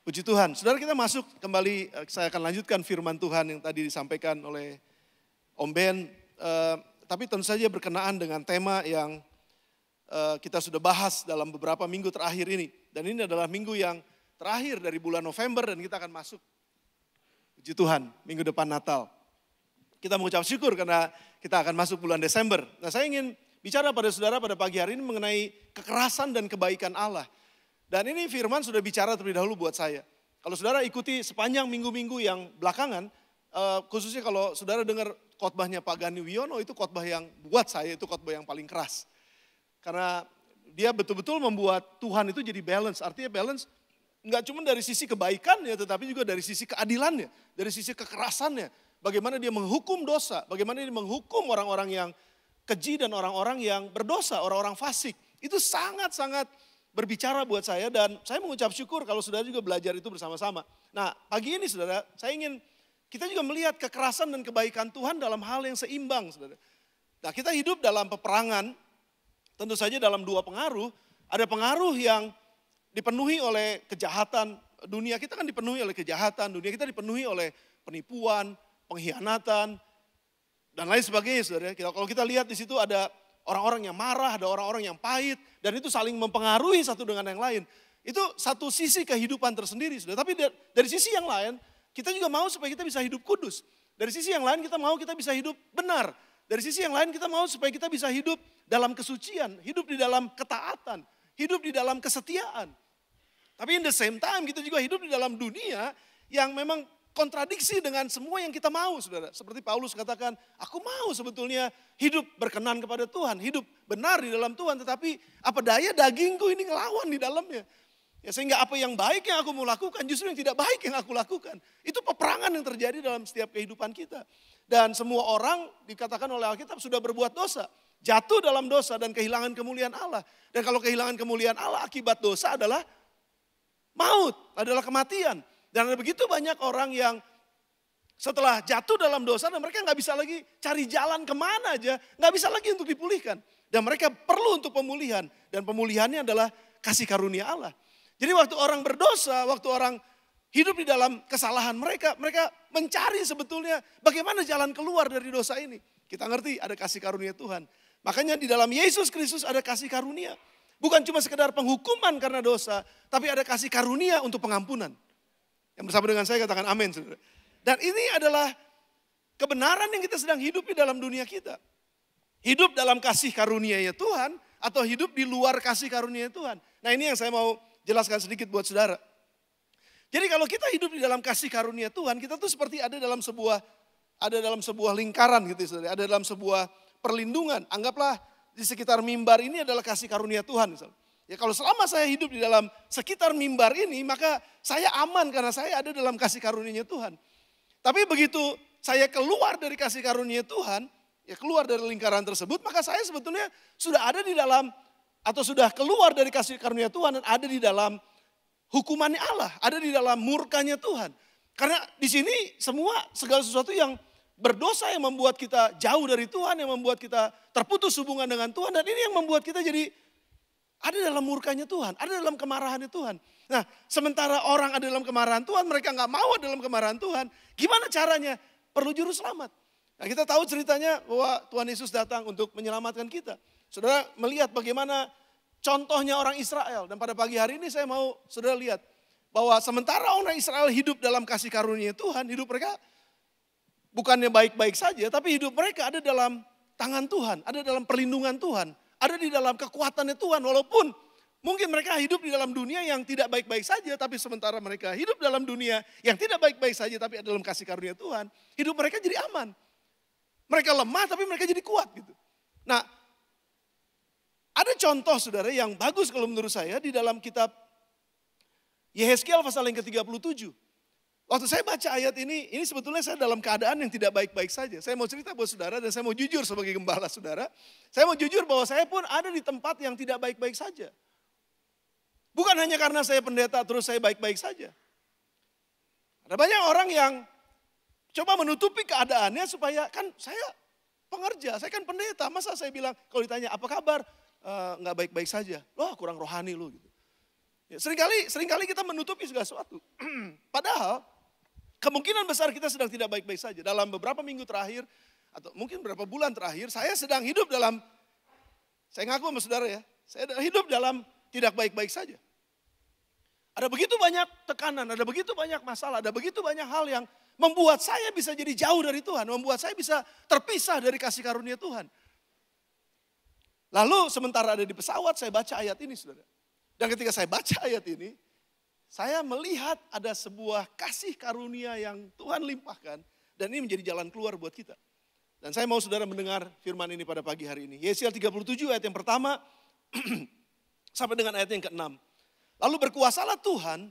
Puji Tuhan, saudara kita masuk kembali, saya akan lanjutkan firman Tuhan yang tadi disampaikan oleh Om Ben. Tapi tentu saja berkenaan dengan tema yang kita sudah bahas dalam beberapa minggu terakhir ini. Dan ini adalah minggu yang terakhir dari bulan November dan kita akan masuk, puji Tuhan, minggu depan Natal. Kita mengucap syukur karena kita akan masuk bulan Desember. Nah, saya ingin bicara pada saudara pada pagi hari ini mengenai kekerasan dan kebaikan Allah. Dan ini firman sudah bicara terlebih dahulu buat saya. Kalau saudara ikuti sepanjang minggu-minggu yang belakangan, khususnya kalau saudara dengar khotbahnya Pak Gani Wiono, itu khotbah yang buat saya itu khotbah yang paling keras. Karena dia betul-betul membuat Tuhan itu jadi balance. Artinya balance nggak cuma dari sisi kebaikannya, tetapi juga dari sisi keadilannya, dari sisi kekerasannya. Bagaimana dia menghukum dosa, bagaimana dia menghukum orang-orang yang keji dan orang-orang yang berdosa, orang-orang fasik. Itu sangat-sangat berbicara buat saya dan saya mengucap syukur kalau saudara juga belajar itu bersama-sama. Nah, pagi ini saudara, saya ingin kita juga melihat kekerasan dan kebaikan Tuhan dalam hal yang seimbang, saudara. Nah, kita hidup dalam peperangan, tentu saja dalam dua pengaruh. Ada pengaruh yang dipenuhi oleh kejahatan, dunia kita kan dipenuhi oleh kejahatan, dunia kita dipenuhi oleh penipuan, pengkhianatan, dan lain sebagainya, saudara. Kalau kita lihat di situ ada orang-orang yang marah, ada orang-orang yang pahit, dan itu saling mempengaruhi satu dengan yang lain. Itu satu sisi kehidupan tersendiri, saudara. Tapi dari sisi yang lain, kita juga mau supaya kita bisa hidup kudus. Dari sisi yang lain kita mau kita bisa hidup benar. Dari sisi yang lain kita mau supaya kita bisa hidup dalam kesucian, hidup di dalam ketaatan, hidup di dalam kesetiaan. Tapi in the same time kita juga hidup di dalam dunia yang memang kontradiksi dengan semua yang kita mau, saudara. Seperti Paulus katakan, aku mau sebetulnya hidup berkenan kepada Tuhan, hidup benar di dalam Tuhan. Tetapi apa daya dagingku ini ngelawan di dalamnya. Ya, sehingga apa yang baik yang aku mau lakukan, justru yang tidak baik yang aku lakukan. Itu peperangan yang terjadi dalam setiap kehidupan kita. Dan semua orang dikatakan oleh Alkitab sudah berbuat dosa. Jatuh dalam dosa dan kehilangan kemuliaan Allah. Dan kalau kehilangan kemuliaan Allah akibat dosa adalah maut, adalah kematian. Dan ada begitu banyak orang yang setelah jatuh dalam dosa dan mereka nggak bisa lagi cari jalan kemana aja, nggak bisa lagi untuk dipulihkan. Dan mereka perlu untuk pemulihan dan pemulihannya adalah kasih karunia Allah. Jadi waktu orang berdosa, waktu orang hidup di dalam kesalahan mereka mencari sebetulnya bagaimana jalan keluar dari dosa ini. Kita ngerti ada kasih karunia Tuhan. Makanya di dalam Yesus Kristus ada kasih karunia. Bukan cuma sekedar penghukuman karena dosa, tapi ada kasih karunia untuk pengampunan. Yang bersama dengan saya katakan amin, saudara. Dan ini adalah kebenaran yang kita sedang hidup di dalam dunia kita. Hidup dalam kasih karunia-Nya Tuhan atau hidup di luar kasih karunia Tuhan. Nah, ini yang saya mau jelaskan sedikit buat saudara. Jadi kalau kita hidup di dalam kasih karunia Tuhan, kita tuh seperti ada dalam sebuah lingkaran gitu, saudara. Ada dalam sebuah perlindungan. Anggaplah di sekitar mimbar ini adalah kasih karunia Tuhan, misalnya. Ya kalau selama saya hidup di dalam sekitar mimbar ini, maka saya aman karena saya ada dalam kasih karunia Tuhan. Tapi begitu saya keluar dari kasih karunia Tuhan, ya keluar dari lingkaran tersebut, maka saya sebetulnya sudah ada di dalam, atau sudah keluar dari kasih karunia Tuhan dan ada di dalam hukumannya Allah, ada di dalam murkanya Tuhan. Karena di sini segala sesuatu yang berdosa yang membuat kita jauh dari Tuhan, yang membuat kita terputus hubungan dengan Tuhan, dan ini yang membuat kita jadi ada dalam murkanya Tuhan, ada dalam kemarahannya Tuhan. Nah, sementara orang ada dalam kemarahan Tuhan, mereka nggak mau ada dalam kemarahan Tuhan. Gimana caranya? Perlu juru selamat. Nah, kita tahu ceritanya bahwa Tuhan Yesus datang untuk menyelamatkan kita. Saudara melihat bagaimana contohnya orang Israel. Dan pada pagi hari ini saya mau saudara lihat bahwa sementara orang Israel hidup dalam kasih karunia Tuhan, hidup mereka bukannya baik-baik saja, tapi hidup mereka ada dalam tangan Tuhan, ada dalam perlindungan Tuhan. Ada di dalam kekuatannya Tuhan, walaupun mungkin mereka hidup di dalam dunia yang tidak baik-baik saja, tapi sementara mereka hidup dalam dunia yang tidak baik-baik saja, tapi ada dalam kasih karunia Tuhan, hidup mereka jadi aman. Mereka lemah, tapi mereka jadi kuat gitu. Nah, ada contoh saudara yang bagus kalau menurut saya di dalam kitab Yehezkiel pasal yang ke-37. Waktu saya baca ayat ini sebetulnya saya dalam keadaan yang tidak baik-baik saja. Saya mau cerita buat saudara dan saya mau jujur sebagai gembala saudara. Saya mau jujur bahwa saya pun ada di tempat yang tidak baik-baik saja. Bukan hanya karena saya pendeta terus saya baik-baik saja. Ada banyak orang yang coba menutupi keadaannya supaya kan saya pengerja, saya kan pendeta. Masa saya bilang kalau ditanya apa kabar? Nggak baik-baik saja. Loh kurang rohani lu gitu. Seringkali kita menutupi segala sesuatu. Padahal kemungkinan besar kita sedang tidak baik-baik saja. Dalam beberapa minggu terakhir, atau mungkin beberapa bulan terakhir, saya sedang hidup dalam, saya ngaku sama saudara ya, saya hidup dalam tidak baik-baik saja. Ada begitu banyak tekanan, ada begitu banyak masalah, ada begitu banyak hal yang membuat saya bisa jadi jauh dari Tuhan, membuat saya bisa terpisah dari kasih karunia Tuhan. Lalu sementara ada di pesawat, saya baca ayat ini, saudara. Dan ketika saya baca ayat ini, saya melihat ada sebuah kasih karunia yang Tuhan limpahkan. Dan ini menjadi jalan keluar buat kita. Dan saya mau saudara mendengar firman ini pada pagi hari ini. Yesaya 37 ayat yang pertama sampai dengan ayat yang ke-6. Lalu berkuasalah Tuhan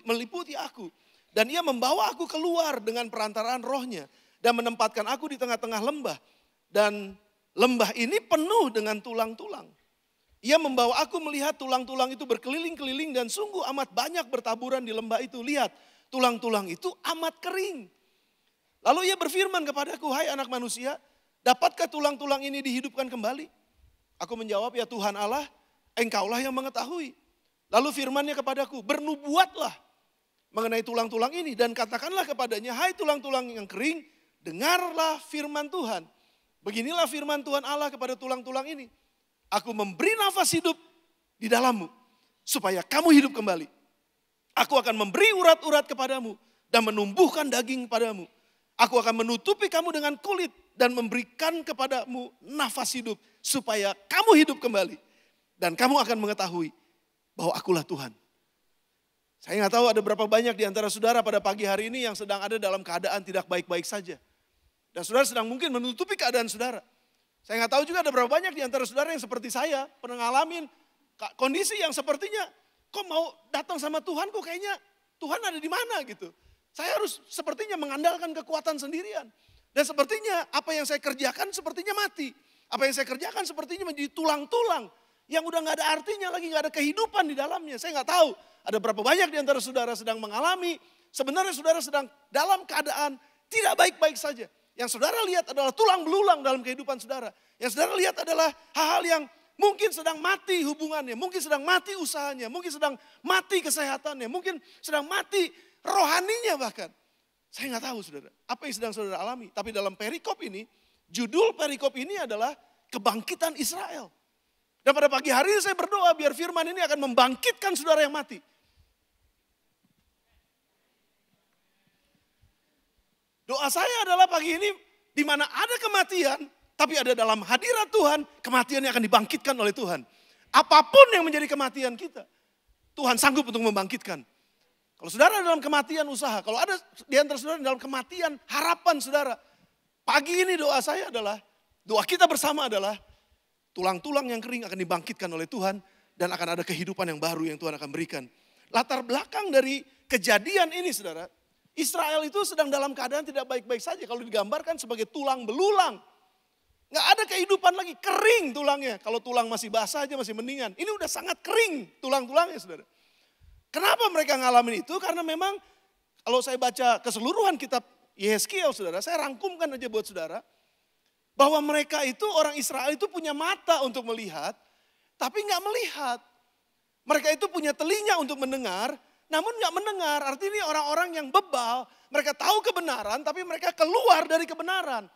meliputi aku. Dan ia membawa aku keluar dengan perantaraan rohnya. Dan menempatkan aku di tengah-tengah lembah. Dan lembah ini penuh dengan tulang-tulang. Ia membawa aku melihat tulang-tulang itu berkeliling-keliling dan sungguh amat banyak bertaburan di lembah itu. Lihat, tulang-tulang itu amat kering. Lalu ia berfirman kepadaku, hai anak manusia, dapatkah tulang-tulang ini dihidupkan kembali? Aku menjawab, ya Tuhan Allah, engkaulah yang mengetahui. Lalu firmannya kepadaku, bernubuatlah mengenai tulang-tulang ini. Dan katakanlah kepadanya, hai tulang-tulang yang kering, dengarlah firman Tuhan. Beginilah firman Tuhan Allah kepada tulang-tulang ini. Aku memberi nafas hidup di dalammu, supaya kamu hidup kembali. Aku akan memberi urat-urat kepadamu, dan menumbuhkan daging padamu. Aku akan menutupi kamu dengan kulit, dan memberikan kepadamu nafas hidup, supaya kamu hidup kembali. Dan kamu akan mengetahui bahwa akulah Tuhan. Saya nggak tahu ada berapa banyak di antara saudara pada pagi hari ini yang sedang ada dalam keadaan tidak baik-baik saja. Dan saudara sedang mungkin menutupi keadaan saudara. Saya nggak tahu juga ada berapa banyak di antara saudara yang seperti saya pernah ngalamin kondisi yang sepertinya kok mau datang sama Tuhan kok kayaknya Tuhan ada di mana gitu. Saya harus sepertinya mengandalkan kekuatan sendirian. Dan sepertinya apa yang saya kerjakan sepertinya mati. Apa yang saya kerjakan sepertinya menjadi tulang-tulang yang udah nggak ada artinya lagi, nggak ada kehidupan di dalamnya. Saya nggak tahu ada berapa banyak di antara saudara sedang mengalami, sebenarnya saudara sedang dalam keadaan tidak baik-baik saja. Yang saudara lihat adalah tulang belulang dalam kehidupan saudara. Yang saudara lihat adalah hal-hal yang mungkin sedang mati hubungannya, mungkin sedang mati usahanya, mungkin sedang mati kesehatannya, mungkin sedang mati rohaninya bahkan. Saya nggak tahu saudara, apa yang sedang saudara alami. Tapi dalam perikop ini, judul perikop ini adalah kebangkitan Israel. Dan pada pagi hari ini saya berdoa biar firman ini akan membangkitkan saudara yang mati. Doa saya adalah pagi ini di mana ada kematian, tapi ada dalam hadirat Tuhan, kematian yang akan dibangkitkan oleh Tuhan. Apapun yang menjadi kematian kita, Tuhan sanggup untuk membangkitkan. Kalau saudara dalam kematian usaha, kalau ada di antara saudara dalam kematian harapan saudara, pagi ini doa saya adalah, doa kita bersama adalah, tulang-tulang yang kering akan dibangkitkan oleh Tuhan, dan akan ada kehidupan yang baru yang Tuhan akan berikan. Latar belakang dari kejadian ini saudara, Israel itu sedang dalam keadaan tidak baik-baik saja. Kalau digambarkan sebagai tulang belulang. Nggak ada kehidupan lagi, kering tulangnya. Kalau tulang masih basah aja masih mendingan. Ini udah sangat kering tulang-tulangnya saudara. Kenapa mereka ngalamin itu? Karena memang kalau saya baca keseluruhan kitab Yehezkiel saudara, saya rangkumkan aja buat saudara. Bahwa mereka itu, orang Israel itu punya mata untuk melihat, tapi nggak melihat. Mereka itu punya telinga untuk mendengar, namun nggak mendengar. Artinya orang-orang yang bebal, mereka tahu kebenaran tapi mereka keluar dari kebenaran.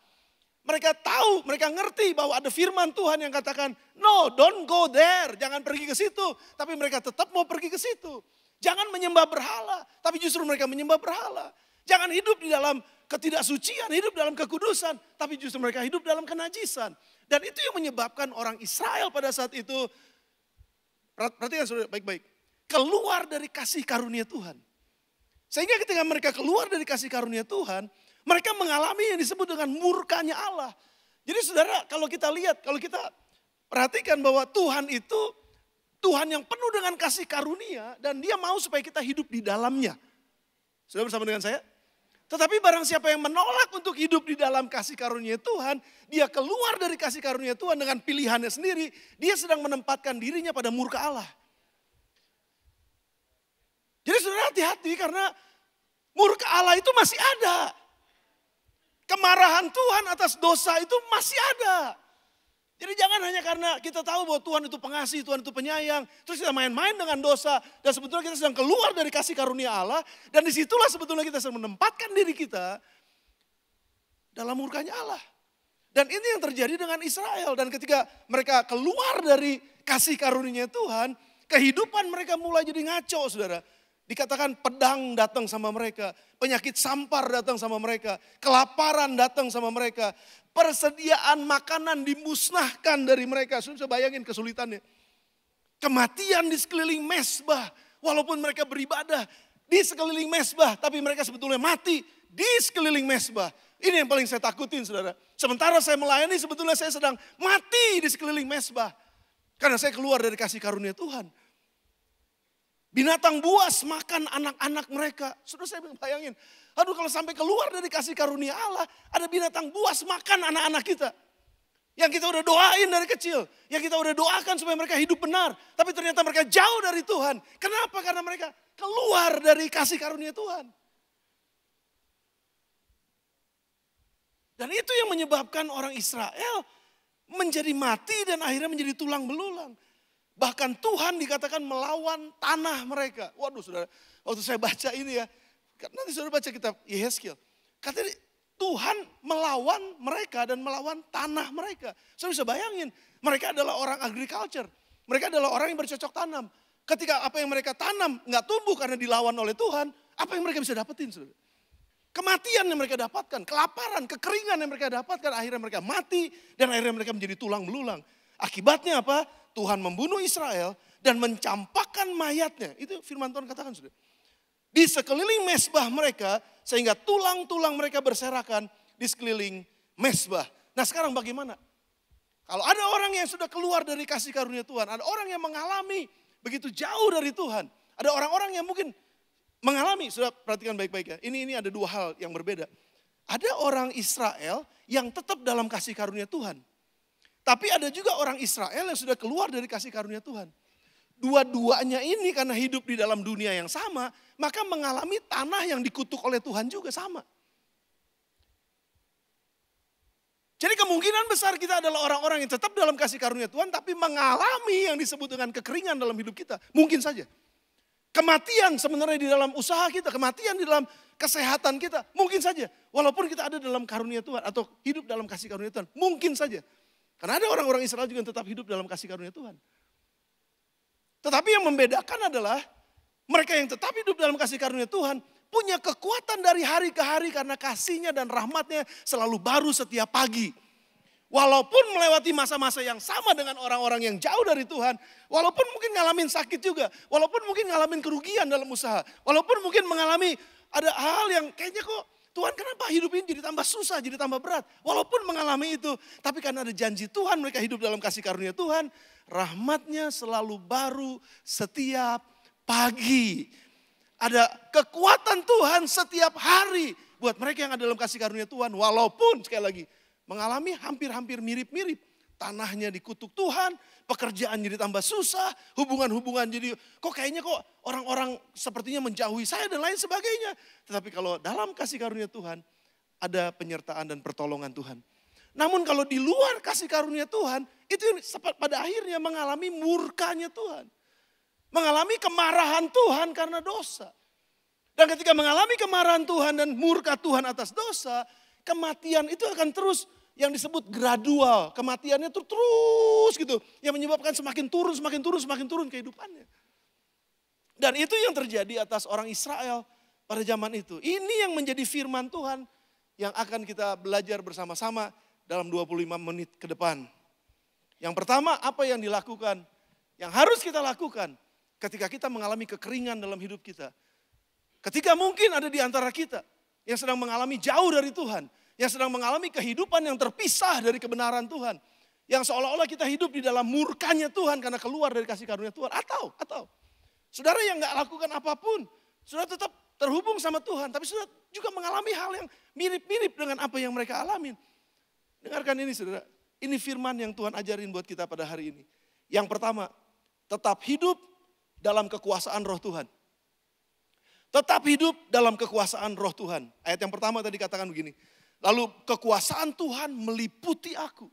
Mereka tahu, mereka ngerti bahwa ada firman Tuhan yang katakan, no, don't go there, jangan pergi ke situ. Tapi mereka tetap mau pergi ke situ. Jangan menyembah berhala, tapi justru mereka menyembah berhala. Jangan hidup di dalam ketidaksucian, hidup dalam kekudusan, tapi justru mereka hidup dalam kenajisan. Dan itu yang menyebabkan orang Israel pada saat itu, perhatikan saudara baik-baik, keluar dari kasih karunia Tuhan. Sehingga ketika mereka keluar dari kasih karunia Tuhan, mereka mengalami yang disebut dengan murkanya Allah. Jadi saudara, kalau kita lihat, kalau kita perhatikan bahwa Tuhan itu Tuhan yang penuh dengan kasih karunia dan dia mau supaya kita hidup di dalamnya. Sudah bersama dengan saya? Tetapi barang siapa yang menolak untuk hidup di dalam kasih karunia Tuhan, dia keluar dari kasih karunia Tuhan dengan pilihannya sendiri, dia sedang menempatkan dirinya pada murka Allah. Jadi saudara hati-hati karena murka Allah itu masih ada. Kemarahan Tuhan atas dosa itu masih ada. Jadi jangan hanya karena kita tahu bahwa Tuhan itu pengasih, Tuhan itu penyayang. Terus kita main-main dengan dosa. Dan sebetulnya kita sedang keluar dari kasih karunia Allah. Dan disitulah sebetulnya kita sedang menempatkan diri kita dalam murkanya Allah. Dan ini yang terjadi dengan Israel. Dan ketika mereka keluar dari kasih karunia Tuhan, kehidupan mereka mulai jadi ngaco, saudara. Dikatakan pedang datang sama mereka, penyakit sampar datang sama mereka, kelaparan datang sama mereka. Persediaan makanan dimusnahkan dari mereka. Sudah bisa bayangin kesulitannya. Kematian di sekeliling mezbah. Walaupun mereka beribadah di sekeliling mezbah. Tapi mereka sebetulnya mati di sekeliling mezbah. Ini yang paling saya takutin, saudara. Sementara saya melayani sebetulnya saya sedang mati di sekeliling mezbah. Karena saya keluar dari kasih karunia Tuhan. Binatang buas makan anak-anak mereka. Sudah saya bayangin. Aduh, kalau sampai keluar dari kasih karunia Allah, ada binatang buas makan anak-anak kita. Yang kita udah doain dari kecil. Yang kita udah doakan supaya mereka hidup benar. Tapi ternyata mereka jauh dari Tuhan. Kenapa? Karena mereka keluar dari kasih karunia Tuhan. Dan itu yang menyebabkan orang Israel menjadi mati dan akhirnya menjadi tulang belulang. Bahkan Tuhan dikatakan melawan tanah mereka. Waduh, saudara, waktu saya baca ini ya, nanti saudara baca kitab Yehezkiel. Katanya Tuhan melawan mereka dan melawan tanah mereka. Saudara bisa bayangin, mereka adalah orang agriculture. Mereka adalah orang yang bercocok tanam. Ketika apa yang mereka tanam nggak tumbuh karena dilawan oleh Tuhan, apa yang mereka bisa dapetin, saudara? Kematian yang mereka dapatkan, kelaparan, kekeringan yang mereka dapatkan, akhirnya mereka mati dan akhirnya mereka menjadi tulang belulang. Akibatnya apa? Tuhan membunuh Israel dan mencampakkan mayatnya. Itu firman Tuhan katakan, sudah. Di sekeliling mezbah mereka, sehingga tulang-tulang mereka berserakan di sekeliling mezbah. Nah sekarang bagaimana? Kalau ada orang yang sudah keluar dari kasih karunia Tuhan, ada orang yang mengalami begitu jauh dari Tuhan. Ada orang-orang yang mungkin mengalami, sudah perhatikan baik-baik ya. Ini ada dua hal yang berbeda. Ada orang Israel yang tetap dalam kasih karunia Tuhan. Tapi ada juga orang Israel yang sudah keluar dari kasih karunia Tuhan. Dua-duanya ini karena hidup di dalam dunia yang sama, maka mengalami tanah yang dikutuk oleh Tuhan juga sama. Jadi kemungkinan besar kita adalah orang-orang yang tetap dalam kasih karunia Tuhan, tapi mengalami yang disebut dengan kekeringan dalam hidup kita. Mungkin saja. Kematian sebenarnya di dalam usaha kita, kematian di dalam kesehatan kita, mungkin saja. Walaupun kita ada dalam karunia Tuhan atau hidup dalam kasih karunia Tuhan, mungkin saja. Karena ada orang-orang Israel juga yang tetap hidup dalam kasih karunia Tuhan. Tetapi yang membedakan adalah mereka yang tetap hidup dalam kasih karunia Tuhan punya kekuatan dari hari ke hari karena kasihnya dan rahmatnya selalu baru setiap pagi. Walaupun melewati masa-masa yang sama dengan orang-orang yang jauh dari Tuhan. Walaupun mungkin ngalamin sakit juga. Walaupun mungkin ngalamin kerugian dalam usaha. Walaupun mungkin mengalami ada hal yang kayaknya kok Tuhan kenapa hidup ini jadi tambah susah, jadi tambah berat. Walaupun mengalami itu. Tapi karena ada janji Tuhan mereka hidup dalam kasih karunia Tuhan. Rahmatnya selalu baru setiap pagi. Ada kekuatan Tuhan setiap hari. Buat mereka yang ada dalam kasih karunia Tuhan. Walaupun sekali lagi mengalami hampir-hampir mirip-mirip. Tanahnya dikutuk Tuhan, pekerjaan jadi tambah susah, hubungan-hubungan jadi kok kayaknya kok orang-orang sepertinya menjauhi saya dan lain sebagainya. Tetapi kalau dalam kasih karunia Tuhan, ada penyertaan dan pertolongan Tuhan. Namun kalau di luar kasih karunia Tuhan, itu pada akhirnya mengalami murkanya Tuhan. Mengalami kemarahan Tuhan karena dosa. Dan ketika mengalami kemarahan Tuhan dan murka Tuhan atas dosa, kematian itu akan terus yang disebut gradual. Kematiannya tuh terus gitu. Yang menyebabkan semakin turun kehidupannya. Dan itu yang terjadi atas orang Israel pada zaman itu. Ini yang menjadi firman Tuhan yang akan kita belajar bersama-sama dalam 25 menit ke depan. Yang pertama, apa yang dilakukan? Yang harus kita lakukan ketika kita mengalami kekeringan dalam hidup kita. Ketika mungkin ada di antara kita yang sedang mengalami jauh dari Tuhan. Yang sedang mengalami kehidupan yang terpisah dari kebenaran Tuhan. Yang seolah-olah kita hidup di dalam murkanya Tuhan karena keluar dari kasih karunia Tuhan. Atau saudara yang gak lakukan apapun. Saudara tetap terhubung sama Tuhan. Tapi saudara juga mengalami hal yang mirip-mirip dengan apa yang mereka alamin. Dengarkan ini saudara. Ini firman yang Tuhan ajarin buat kita pada hari ini. Yang pertama, tetap hidup dalam kekuasaan roh Tuhan. Tetap hidup dalam kekuasaan roh Tuhan. Ayat yang pertama tadi katakan begini. Lalu kekuasaan Tuhan meliputi aku.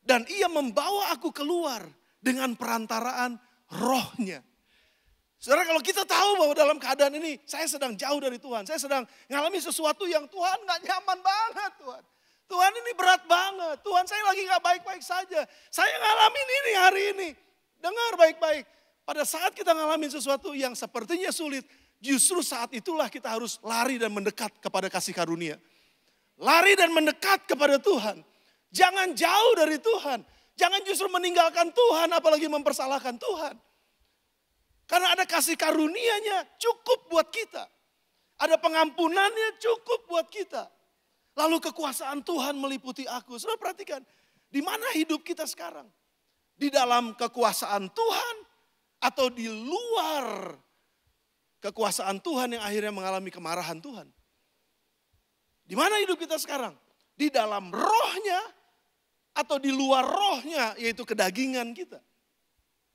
Dan ia membawa aku keluar dengan perantaraan rohnya. Saudara, kalau kita tahu bahwa dalam keadaan ini saya sedang jauh dari Tuhan. Saya sedang mengalami sesuatu yang Tuhan gak nyaman banget Tuhan. Tuhan ini berat banget. Tuhan saya lagi gak baik-baik saja. Saya ngalamin ini hari ini. Dengar baik-baik. Pada saat kita ngalamin sesuatu yang sepertinya sulit. Justru saat itulah kita harus lari dan mendekat kepada kasih karunia. Lari dan mendekat kepada Tuhan. Jangan jauh dari Tuhan. Jangan justru meninggalkan Tuhan apalagi mempersalahkan Tuhan. Karena ada kasih karunia-Nya cukup buat kita. Ada pengampunannya cukup buat kita. Lalu kekuasaan Tuhan meliputi aku. Saudara perhatikan, di mana hidup kita sekarang? Di dalam kekuasaan Tuhan atau di luar kekuasaan Tuhan yang akhirnya mengalami kemarahan Tuhan? Di mana hidup kita sekarang? Di dalam rohnya atau di luar rohnya, yaitu kedagingan kita.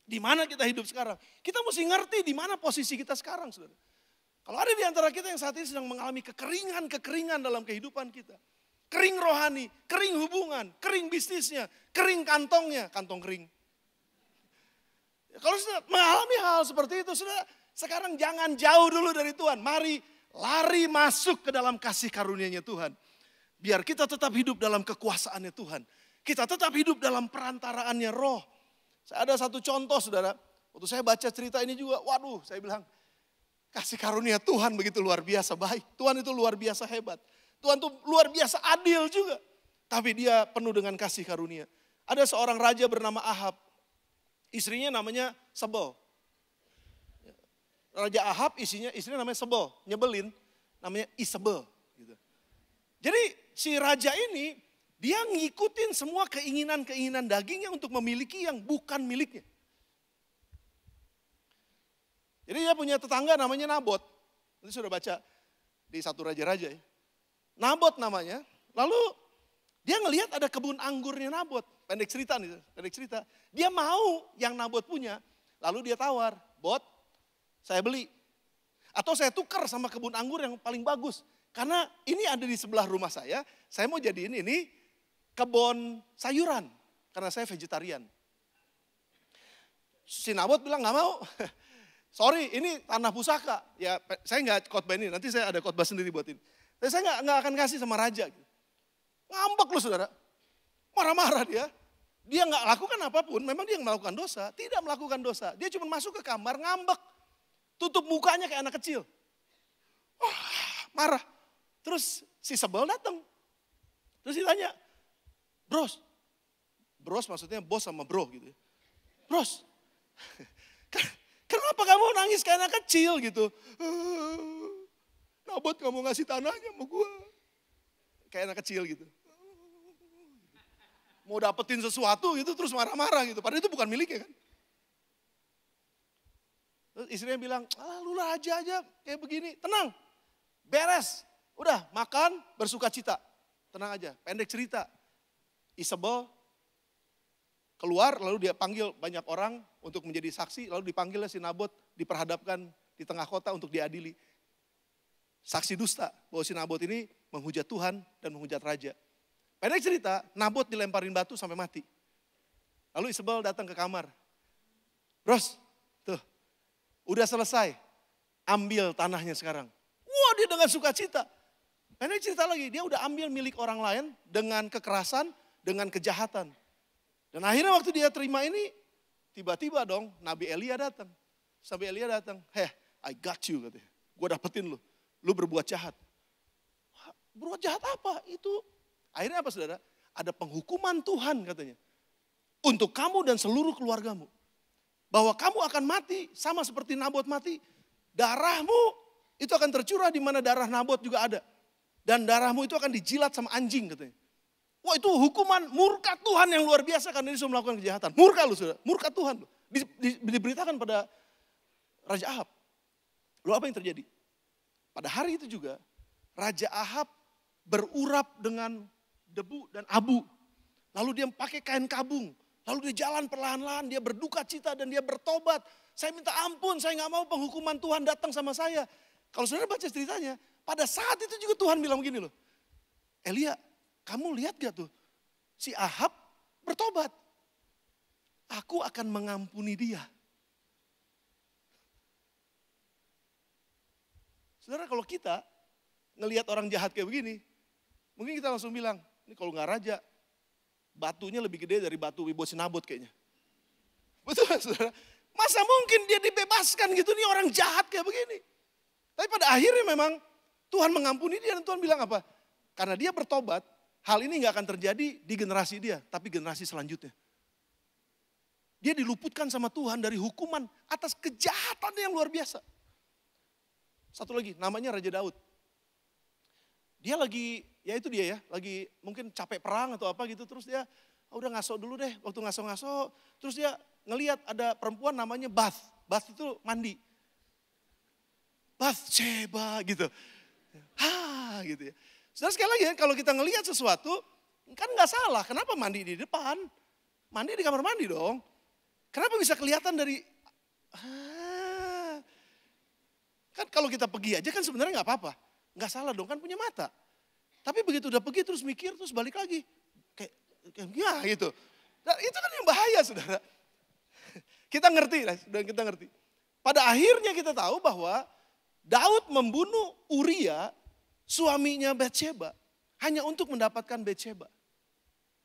Di mana kita hidup sekarang? Kita mesti ngerti di mana posisi kita sekarang, saudara. Kalau ada di antara kita yang saat ini sedang mengalami kekeringan dalam kehidupan kita. Kering rohani, kering hubungan, kering bisnisnya, kering kantongnya, kantong kering. Kalau sudah mengalami hal seperti itu, saudara, sekarang jangan jauh dulu dari Tuhan. Mari lari masuk ke dalam kasih karunia-Nya Tuhan. Biar kita tetap hidup dalam kekuasaannya Tuhan. Kita tetap hidup dalam perantaraannya roh. Saya ada satu contoh saudara. Waktu saya baca cerita ini juga, waduh saya bilang. Kasih karunia Tuhan begitu luar biasa baik. Tuhan itu luar biasa hebat. Tuhan itu luar biasa adil juga. Tapi dia penuh dengan kasih karunia. Ada seorang raja bernama Ahab. Istrinya namanya Sebel. Raja Ahab istrinya namanya Sebel. Nyebelin namanya Isabel. Gitu. Jadi si raja ini dia ngikutin semua keinginan-keinginan dagingnya untuk memiliki yang bukan miliknya. Jadi dia punya tetangga namanya Nabot. Nanti sudah baca di satu raja-raja ya. Nabot namanya. Lalu dia ngelihat ada kebun anggurnya Nabot. Pendek cerita nih, pendek cerita. Dia mau yang Nabot punya. Lalu dia tawar, Bot saya beli. Atau saya tukar sama kebun anggur yang paling bagus. Karena ini ada di sebelah rumah saya mau jadiin ini kebun sayuran. Karena saya vegetarian. Si Nabot bilang gak mau. Sorry, ini tanah pusaka. Ya, saya nggak khotbah ini. Nanti saya ada khotbah sendiri buat ini. Tapi saya nggak akan kasih sama raja. Ngambek loh saudara. Marah-marah dia. Dia nggak lakukan apapun. Memang dia melakukan dosa. Tidak melakukan dosa. Dia cuma masuk ke kamar ngambek. Tutup mukanya kayak anak kecil. Marah. Terus si Sebel datang. Terus ditanya, Bros maksudnya bos sama bro gitu. Bros. Kenapa kamu nangis kayak anak kecil gitu? Nabot kamu ngasih tanahnya sama gue. Kayak anak kecil gitu. Mau dapetin sesuatu gitu terus marah-marah gitu. Padahal itu bukan miliknya kan. Terus istrinya bilang, lu raja aja kayak begini. Tenang, beres. Udah makan bersuka cita. Tenang aja, pendek cerita. Isabel keluar lalu dia panggil banyak orang untuk menjadi saksi. Lalu dipanggilnya si Nabot diperhadapkan di tengah kota untuk diadili. Saksi dusta bahwa si Nabot ini menghujat Tuhan dan menghujat raja. Pendek cerita, Nabot dilemparin batu sampai mati. Lalu Isabel datang ke kamar. Bros, tuh udah selesai. Ambil tanahnya sekarang. Wah dia dengan sukacita. Pendek cerita lagi, dia udah ambil milik orang lain dengan kekerasan, dengan kejahatan. Dan akhirnya waktu dia terima ini, tiba-tiba dong Nabi Elia datang. Sampai Elia datang, I got you katanya. Gue dapetin lu berbuat jahat. Berbuat jahat apa? Itu akhirnya apa saudara? Ada penghukuman Tuhan katanya. Untuk kamu dan seluruh keluargamu. Bahwa kamu akan mati sama seperti Nabot mati. Darahmu itu akan tercurah di mana darah Nabot juga ada. Dan darahmu itu akan dijilat sama anjing katanya. Wah itu hukuman murka Tuhan yang luar biasa karena dia sudah melakukan kejahatan. Murka lu saudara, murka Tuhan. Diberitakan pada Raja Ahab. Lalu apa yang terjadi? Pada hari itu juga Raja Ahab berurap dengan debu dan abu. Lalu dia pakai kain kabung. Lalu dia jalan perlahan-lahan, dia berduka cita dan dia bertobat. Saya minta ampun, saya gak mau penghukuman Tuhan datang sama saya. Kalau saudara baca ceritanya, pada saat itu juga Tuhan bilang begini loh. Elia, kamu lihat gak tuh? Si Ahab bertobat. Aku akan mengampuni dia. Saudara, kalau kita ngelihat orang jahat kayak begini, mungkin kita langsung bilang, ini kalau nggak raja, batunya lebih gede dari batu Wibosinabot kayaknya. Betul saudara? Masa mungkin dia dibebaskan gitu, nih orang jahat kayak begini. Tapi pada akhirnya memang Tuhan mengampuni dia dan Tuhan bilang apa? Karena dia bertobat, hal ini nggak akan terjadi di generasi dia, tapi generasi selanjutnya. Dia diluputkan sama Tuhan dari hukuman atas kejahatan yang luar biasa. Satu lagi, namanya Raja Daud. Dia lagi, ya itu dia ya, lagi mungkin capek perang atau apa gitu. Terus dia, udah ngaso dulu deh. Waktu ngaso-ngaso, terus dia ngelihat ada perempuan namanya Bath. Bath itu mandi. Bathsheba gitu. Gitu ya. Saudara sekali lagi ya, kalau kita ngelihat sesuatu, kan nggak salah. Kenapa mandi di depan? Mandi di kamar mandi dong. Kenapa bisa kelihatan dari, kan kalau kita pergi aja kan sebenarnya nggak apa-apa. Nggak salah dong, kan punya mata. Tapi begitu udah pergi terus mikir, terus balik lagi. Kayak ya gitu. Dan itu kan yang bahaya saudara. Kita ngerti, dan kita ngerti. Pada akhirnya kita tahu bahwa Daud membunuh Uria, suaminya Batsheba, hanya untuk mendapatkan Batsheba.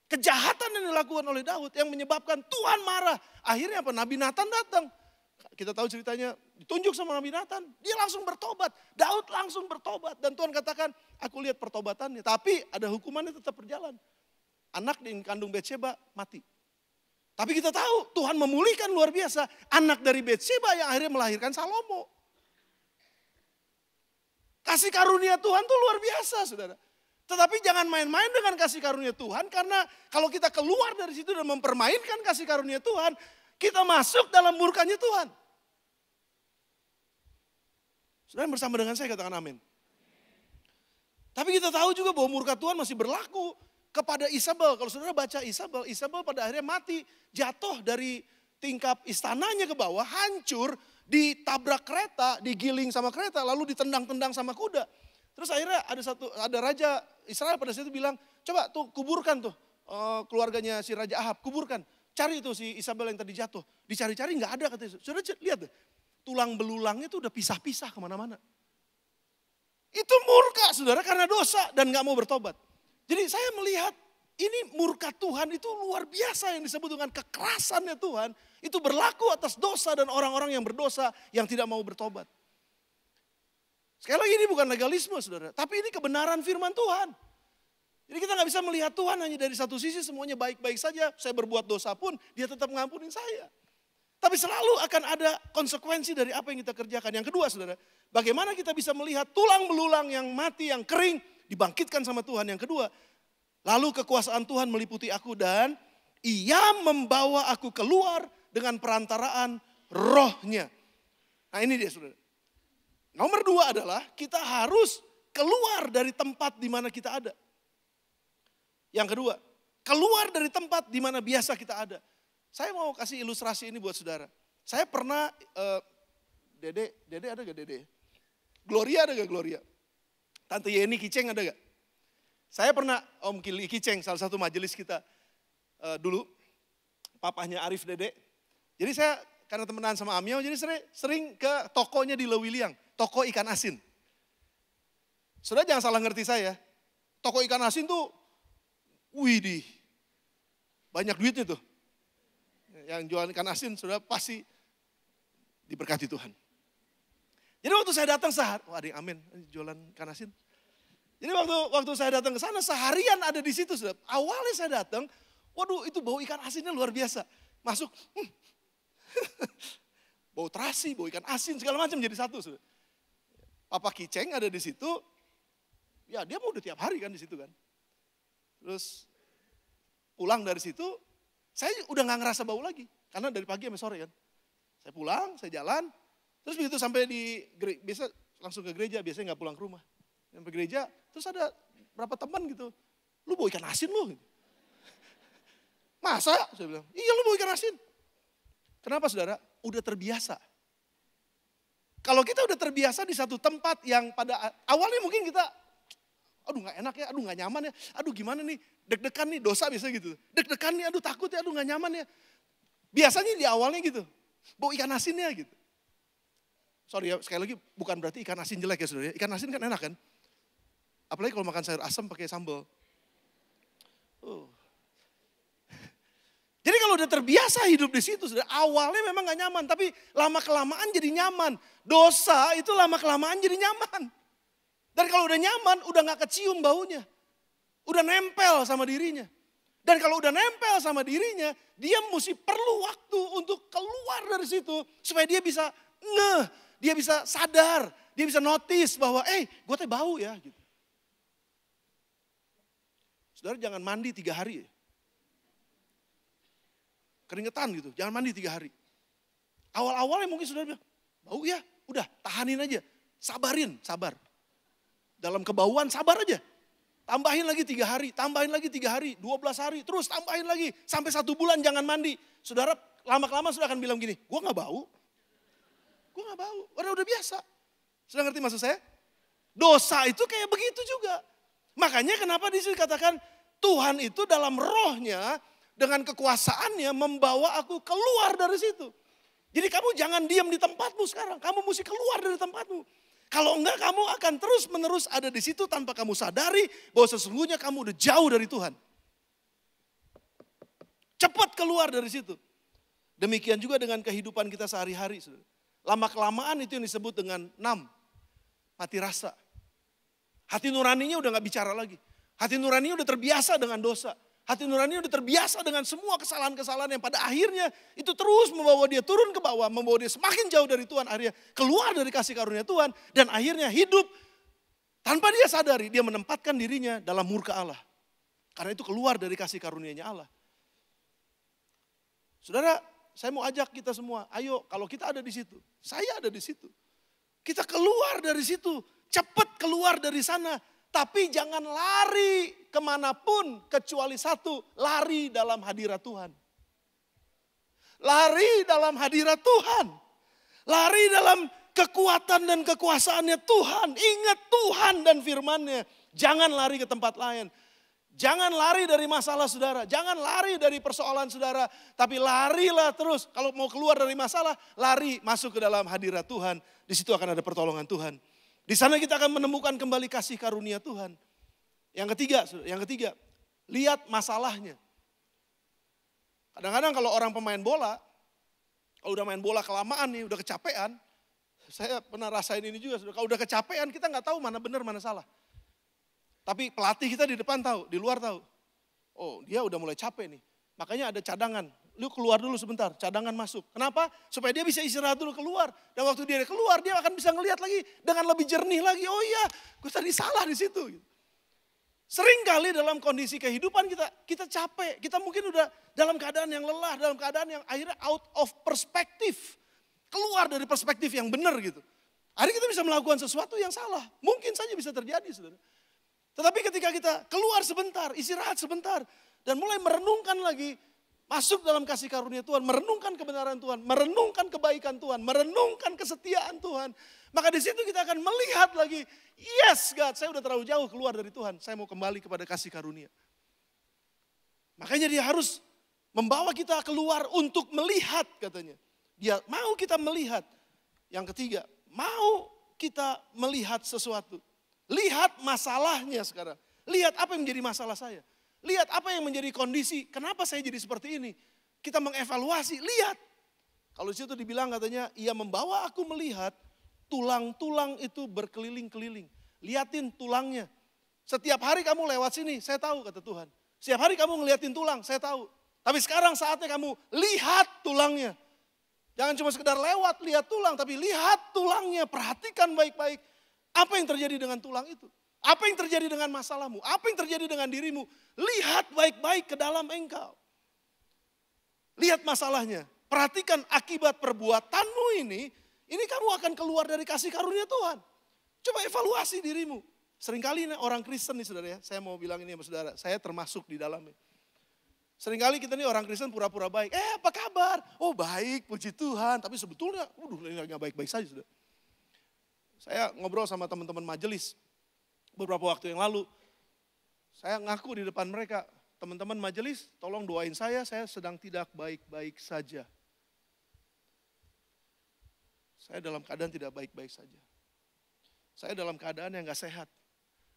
Kejahatan yang dilakukan oleh Daud yang menyebabkan Tuhan marah. Akhirnya apa? Nabi Nathan datang. Kita tahu ceritanya, ditunjuk sama Nabi Nathan. Dia langsung bertobat. Daud langsung bertobat. Dan Tuhan katakan, aku lihat pertobatannya. Tapi ada hukumannya tetap berjalan. Anak yang kandung Batsheba mati. Tapi kita tahu Tuhan memulihkan luar biasa. Anak dari Batsheba yang akhirnya melahirkan Salomo. Kasih karunia Tuhan tuh luar biasa saudara. Tetapi jangan main-main dengan kasih karunia Tuhan. Karena kalau kita keluar dari situ dan mempermainkan kasih karunia Tuhan, kita masuk dalam murkanya Tuhan. Saudara bersama dengan saya katakan amin. Tapi kita tahu juga bahwa murka Tuhan masih berlaku kepada Isabel. Kalau saudara baca Isabel, Isabel pada akhirnya mati. Jatuh dari tingkap istananya ke bawah, hancur, ditabrak kereta, digiling sama kereta, lalu ditendang-tendang sama kuda. Terus akhirnya ada raja Israel pada saat itu bilang, coba tuh kuburkan tuh keluarganya si Raja Ahab, kuburkan. Cari tuh si Isabel yang tadi jatuh. Dicari-cari nggak ada katanya. Saudara lihat deh, tulang belulangnya tuh udah pisah-pisah kemana-mana. Itu murka saudara karena dosa dan nggak mau bertobat. Jadi saya melihat ini murka Tuhan itu luar biasa yang disebut dengan kekerasannya Tuhan. Itu berlaku atas dosa dan orang-orang yang berdosa yang tidak mau bertobat. Sekali lagi ini bukan legalisme saudara, tapi ini kebenaran firman Tuhan. Jadi kita nggak bisa melihat Tuhan hanya dari satu sisi semuanya baik-baik saja. Saya berbuat dosa pun dia tetap mengampuni saya. Tapi selalu akan ada konsekuensi dari apa yang kita kerjakan. Yang kedua saudara, bagaimana kita bisa melihat tulang belulang yang mati, yang kering dibangkitkan sama Tuhan. Yang kedua, lalu kekuasaan Tuhan meliputi aku dan ia membawa aku keluar dengan perantaraan rohnya. Nah ini dia saudara. Nomor dua adalah kita harus keluar dari tempat di mana kita ada. Yang kedua, keluar dari tempat di mana biasa kita ada. Saya mau kasih ilustrasi ini buat saudara. Saya pernah, Dede ada gak Dede? Gloria ada gak Gloria? Tante Yeni Kiceng ada gak? Saya pernah, Om Kili Kiceng, salah satu majelis kita dulu, papahnya Arif Dede. Jadi saya karena temenan sama Amiau, jadi sering ke tokonya di Lewiliang. Toko ikan asin. Saudara jangan salah ngerti saya. Toko ikan asin tuh, widih, banyak duitnya tuh. Yang jualan ikan asin saudara pasti diberkati Tuhan. Jadi waktu saya datang wah ada yang amin, jualan ikan asin. Jadi waktu saya datang ke sana seharian ada di situ saudara. Awalnya saya datang, waduh itu bau ikan asinnya luar biasa. Masuk, bau terasi, bau ikan asin segala macam jadi satu saudara. Papa Kiceng ada di situ, ya dia mau udah tiap hari kan di situ kan. Terus pulang dari situ, saya udah gak ngerasa bau lagi. Karena dari pagi sampai sore kan. Saya pulang, saya jalan. Terus begitu sampai biasa langsung ke gereja, biasanya gak pulang ke rumah. Sampai gereja, terus ada berapa teman gitu. Lu bau ikan asin lu. Masa? Saya bilang, iya lu bau ikan asin. Kenapa saudara? Udah terbiasa. Kalau kita udah terbiasa di satu tempat yang pada awalnya mungkin kita, Aduh gak enak ya, aduh gak nyaman ya, aduh gimana nih, deg-degan nih, dosa biasanya gitu. Deg-degan nih, aduh takut ya, aduh gak nyaman ya. Biasanya di awalnya gitu, bau ikan asinnya gitu. Sorry ya, sekali lagi bukan berarti ikan asin jelek ya saudara. Ikan asin kan enak kan. Apalagi kalau makan sayur asam pakai sambal. Jadi kalau udah terbiasa hidup di situ, saudara, awalnya memang gak nyaman. Tapi lama-kelamaan jadi nyaman. Dosa itu lama-kelamaan jadi nyaman. Dan kalau udah nyaman, udah gak kecium baunya. Udah nempel sama dirinya. Dan kalau udah nempel sama dirinya, dia mesti perlu waktu untuk keluar dari situ. Supaya dia bisa dia bisa sadar, dia bisa notice bahwa gue teh bau ya. Gitu. Saudara jangan mandi 3 hari ya. Keringetan gitu, jangan mandi 3 hari. Awal-awalnya mungkin saudara bilang, bau ya, udah tahanin aja. Sabar. Dalam kebauan sabar aja. Tambahin lagi 3 hari, tambahin lagi 3 hari, 12 hari, terus tambahin lagi. Sampai 1 bulan jangan mandi. Saudara lama-kelamaan sudah akan bilang gini, gue gak bau. Gue gak bau, udah biasa. Sudah ngerti maksud saya? Dosa itu kayak begitu juga. Makanya kenapa di sini dikatakan Tuhan itu dalam rohnya dengan kekuasaannya membawa aku keluar dari situ. Jadi kamu jangan diam di tempatmu sekarang, kamu mesti keluar dari tempatmu. Kalau enggak kamu akan terus menerus ada di situ tanpa kamu sadari bahwa sesungguhnya kamu udah jauh dari Tuhan. Cepat keluar dari situ. Demikian juga dengan kehidupan kita sehari-hari. Lama-kelamaan itu yang disebut dengan 6. Mati rasa. Hati nuraninya udah gak bicara lagi. Hati nuraninya udah terbiasa dengan dosa. Hati nuraninya udah terbiasa dengan semua kesalahan-kesalahan yang pada akhirnya itu terus membawa dia turun ke bawah. Membawa dia semakin jauh dari Tuhan. Akhirnya keluar dari kasih karunia Tuhan. Dan akhirnya hidup tanpa dia sadari. Dia menempatkan dirinya dalam murka Allah. Karena itu keluar dari kasih karunia-Nya Allah. Saudara, saya mau ajak kita semua, ayo kalau kita ada di situ, saya ada di situ. Kita keluar dari situ, cepat keluar dari sana. Tapi jangan lari kemanapun kecuali satu, lari dalam hadirat Tuhan. Lari dalam hadirat Tuhan. Lari dalam kekuatan dan kekuasaannya Tuhan. Ingat Tuhan dan firman-Nya. Jangan lari ke tempat lain. Jangan lari dari masalah saudara, jangan lari dari persoalan saudara, tapi larilah terus. Kalau mau keluar dari masalah, lari masuk ke dalam hadirat Tuhan. Di situ akan ada pertolongan Tuhan. Di sana kita akan menemukan kembali kasih karunia Tuhan. Yang ketiga, lihat masalahnya. Kadang-kadang kalau orang pemain bola, kalau udah main bola kelamaan nih, udah kecapean, saya pernah rasain ini juga. Kalau udah kecapean kita nggak tahu mana benar mana salah. Tapi pelatih kita di depan tahu, di luar tahu. Oh dia udah mulai capek nih. Makanya ada cadangan. Lu keluar dulu sebentar, cadangan masuk. Kenapa? Supaya dia bisa istirahat dulu keluar. Dan waktu dia keluar dia akan bisa ngelihat lagi dengan lebih jernih lagi. Oh iya, gue tadi salah di situ. Sering kali dalam kondisi kehidupan kita capek. Kita mungkin udah dalam keadaan yang lelah, dalam keadaan yang akhirnya out of perspective. Keluar dari perspektif yang benar gitu. Akhirnya kita bisa melakukan sesuatu yang salah. Mungkin saja bisa terjadi saudara. Tetapi ketika kita keluar sebentar, istirahat sebentar. Dan mulai merenungkan lagi, masuk dalam kasih karunia Tuhan. Merenungkan kebenaran Tuhan, merenungkan kebaikan Tuhan, merenungkan kesetiaan Tuhan. Maka di situ kita akan melihat lagi, yes God, saya udah terlalu jauh keluar dari Tuhan. Saya mau kembali kepada kasih karunia. Makanya dia harus membawa kita keluar untuk melihat katanya. Dia mau kita melihat. Yang ketiga, mau kita melihat sesuatu. Lihat masalahnya sekarang. Lihat apa yang menjadi masalah saya. Lihat apa yang menjadi kondisi. Kenapa saya jadi seperti ini. Kita mengevaluasi. Lihat. Kalau di situ dibilang katanya. Ia membawa aku melihat. Tulang-tulang itu berkeliling-keliling. Liatin tulangnya. Setiap hari kamu lewat sini. Saya tahu kata Tuhan. Setiap hari kamu ngeliatin tulang. Saya tahu. Tapi sekarang saatnya kamu lihat tulangnya. Jangan cuma sekedar lewat lihat tulang. Tapi lihat tulangnya. Perhatikan baik-baik. Apa yang terjadi dengan tulang itu? Apa yang terjadi dengan masalahmu? Apa yang terjadi dengan dirimu? Lihat baik-baik ke dalam engkau. Lihat masalahnya. Perhatikan akibat perbuatanmu ini kamu akan keluar dari kasih karunia Tuhan. Coba evaluasi dirimu. Seringkali orang Kristen nih saudara ya, saya mau bilang ini sama saudara, saya termasuk di dalamnya. Seringkali kita nih orang Kristen pura-pura baik. Apa kabar? Oh baik, puji Tuhan. Tapi sebetulnya, ini gak baik-baik saja saudara. Saya ngobrol sama teman-teman majelis. beberapa waktu yang lalu, saya ngaku di depan mereka, teman-teman majelis, tolong doain saya sedang tidak baik-baik saja. Saya dalam keadaan tidak baik-baik saja. Saya dalam keadaan yang gak sehat.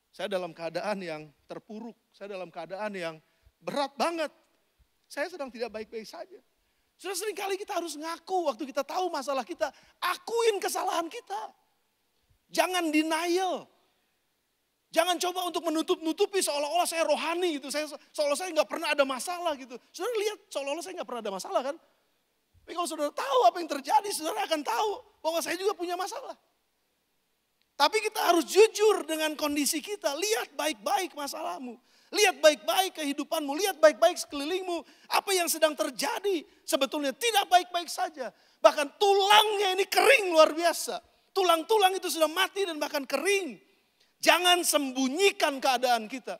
Saya dalam keadaan yang terpuruk. Saya dalam keadaan yang berat banget. Saya sedang tidak baik-baik saja. Sudah seringkali kita harus ngaku waktu kita tahu masalah kita. Akuin kesalahan kita. Jangan denial. Jangan coba untuk menutup-nutupi seolah-olah saya rohani gitu. Seolah-olah saya nggak pernah ada masalah gitu. Saudara lihat seolah-olah saya nggak pernah ada masalah kan. Tapi kalau saudara tahu apa yang terjadi, saudara akan tahu bahwa saya juga punya masalah. Tapi kita harus jujur dengan kondisi kita. Lihat baik-baik masalahmu. Lihat baik-baik kehidupanmu, lihat baik-baik sekelilingmu. Apa yang sedang terjadi sebetulnya tidak baik-baik saja. Bahkan tulangnya ini kering luar biasa. Tulang-tulang itu sudah mati dan bahkan kering. Jangan sembunyikan keadaan kita.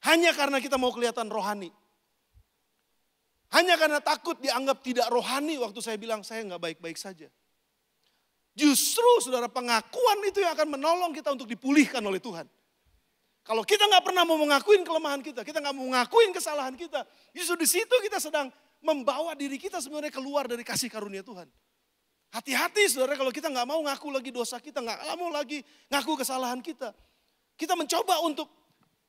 Hanya karena kita mau kelihatan rohani. Hanya karena takut dianggap tidak rohani waktu saya bilang saya nggak baik-baik saja. Justru saudara, pengakuan itu yang akan menolong kita untuk dipulihkan oleh Tuhan. Kalau kita nggak pernah mau mengakuin kelemahan kita nggak mau mengakuin kesalahan kita, justru di situ kita sedang membawa diri kita sebenarnya keluar dari kasih karunia Tuhan. Hati-hati saudara kalau kita nggak mau ngaku lagi dosa kita, nggak mau lagi ngaku kesalahan kita. Kita mencoba untuk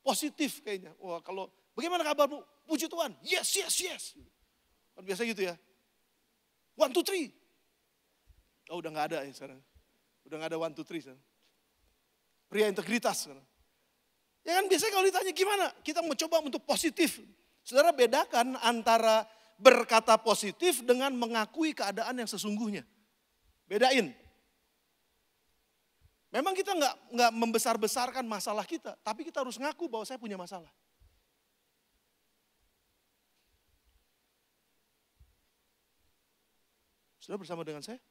positif kayaknya. Wah kalau bagaimana kabarmu? Puji Tuhan, yes. Kan biasa gitu ya. 1, 2, 3. Oh udah nggak ada ya sekarang. Udah nggak ada 1, 2, 3 sekarang. Pria integritas sekarang. Ya kan biasanya kalau ditanya gimana, kita mencoba untuk positif. Saudara bedakan antara berkata positif dengan mengakui keadaan yang sesungguhnya. Bedain. Memang kita nggak membesar-besarkan masalah kita, tapi kita harus ngaku bahwa saya punya masalah. Saudara bersama dengan saya?